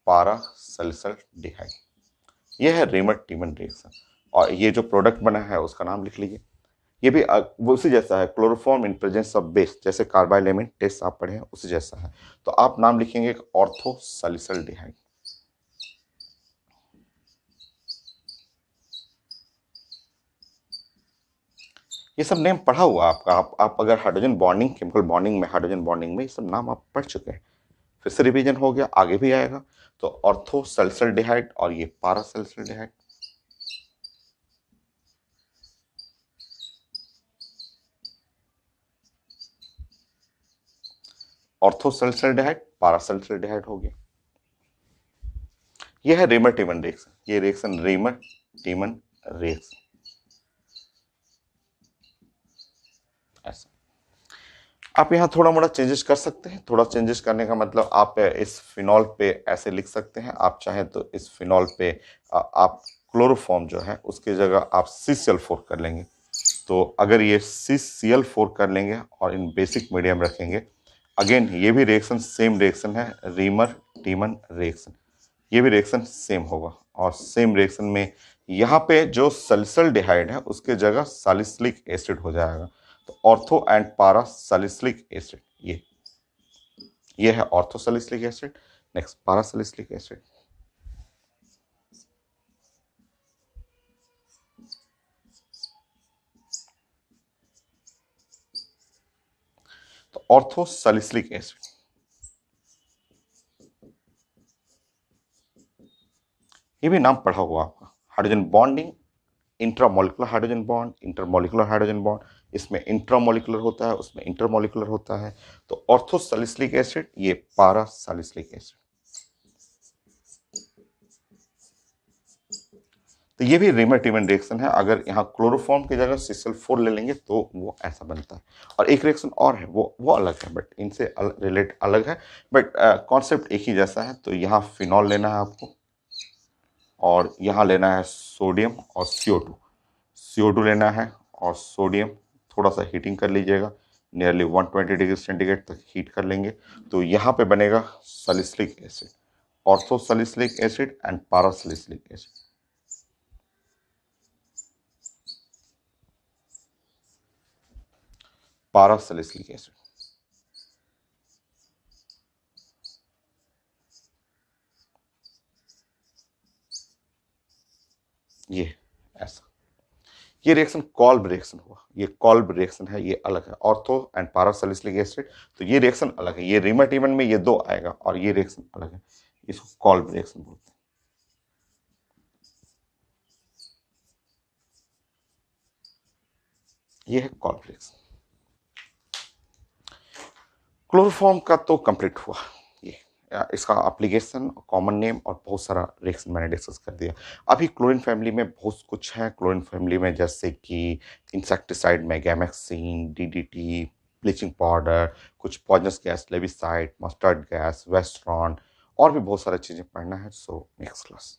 पारा सैलिसल्डिहाइड। ये है रीमर टीमन रिएक्शन, और ये जो प्रोडक्ट बना है उसका नाम लिख लीजिए। ये भी वो उसी जैसा है, chloroform in presence of base, जैसे कार्बाइलेमिन टेस्ट आप पढ़े हैं उसी जैसा है। तो आप नाम लिखेंगे ऑर्थो सैलिसल्डिहाइड। ये सब नेम पढ़ा हुआ आपका, आप अगर हाइड्रोजन बॉन्डिंग, केमिकल बॉन्डिंग में, हाइड्रोजन बॉन्डिंग में ये सब नाम आप पढ़ चुके हैं, फिर से रिवीजन हो गया, आगे भी आएगा। तो ऑर्थो सैलिसल्डिहाइड और ये पारा सैलिसल्डिहाइड। ऑर्थो सैलिसल्डिहाइड, पारा सैलिसल्डिहाइड हो गया। यह है रीमर टीमन रिएक्शन। ये रिएक्शन रीमर टीमन रिएक्शन ऐसा। आप यहाँ थोड़ा मोड़ा चेंजेस कर सकते हैं। थोड़ा चेंजेस करने का मतलब आप इस फिनॉल पे ऐसे लिख सकते हैं, आप चाहें तो इस फिनॉल पे आप क्लोरोफॉर्म जो है उसकी जगह आप CCl4 कर लेंगे। तो अगर ये CCl4 कर लेंगे और इन बेसिक मीडियम रखेंगे, अगेन ये भी रिएक्शन सेम रिएक्शन है, रीमर टीमन रिएक्शन। ये भी रिएक्शन सेम होगा, और सेम रिएक्शन में यहाँ पे जो सैलिसल्डिहाइड है उसके जगह सैलिसिलिक एसिड हो जाएगा। तो ऑर्थो एंड पारा सैलिसिलिक एसिड, ये है ऑर्थो सैलिसिलिक एसिड। नेक्स्ट पारा सैलिसिलिक एसिड। तो ऑर्थो सैलिसिलिक एसिड, ये भी नाम पढ़ा हुआ आपका। Hydrogen bonding, intramolecular hydrogen bond, intermolecular hydrogen bond, इसमें इंट्रामोलिकुलर होता है, उसमें इंटरमोलिकुलर होता है। तो ऑर्थो सैलिसिलिक एसिड, ये पारा सैलिसिलिक एसिड। तो ये भी रीमर टीमन रिएक्शन है। अगर यहाँ क्लोरोफॉर्म की जगह CCl4 ले लेंगे तो वो ऐसा बनता है। और एक रिएक्शन और है, वो अलग है, बट इनसे रिलेट अलग है, बट कॉन्सेप्ट एक ही जैसा है। तो यहाँ फिनॉल लेना है आपको, और यहाँ लेना है सोडियम और CO2 लेना है, और सोडियम थोड़ा सा हीटिंग कर लीजिएगा, नियरली 120 डिग्री सेंटीग्रेड तक हीट कर लेंगे। तो यहाँ पे बनेगा salicylic acid, ortho salicylic acid and पारा सैलिसिलिक एसिड। पारा सैलिसिलिक एसिड, ये ऐसा। ये रिएक्शन कॉल्ब रिएक्शन हुआ, ये कॉल्ब रिएक्शन है, ये अलग है, ऑर्थो एंड पारा सैलिसिलिक एसिड। तो ये रिएक्शन अलग है, ये रीमर टीमन में ये दो आएगा, और ये रिएक्शन अलग है। इसको कॉल्ब रिएक्शन बोलते हैं। ये है कॉल्ब रिएक्शन। क्लोरोफॉर्म का तो कंप्लीट हुआ ये, इसका एप्लीकेशन, कॉमन नेम और बहुत सारा रिएक्शन मैंने डिस्कस कर दिया। अभी क्लोरीन फैमिली में बहुत कुछ है। क्लोरीन फैमिली में जैसे कि इंसेक्टिसाइड में गैमेक्सिन, डीडीटी, ब्लीचिंग पाउडर, कुछ पॉइजनस गैस, लेविसाइड, मस्टर्ड गैस, वेस्ट्रॉन, और भी बहुत सारी चीज़ें पढ़ना है। So next class.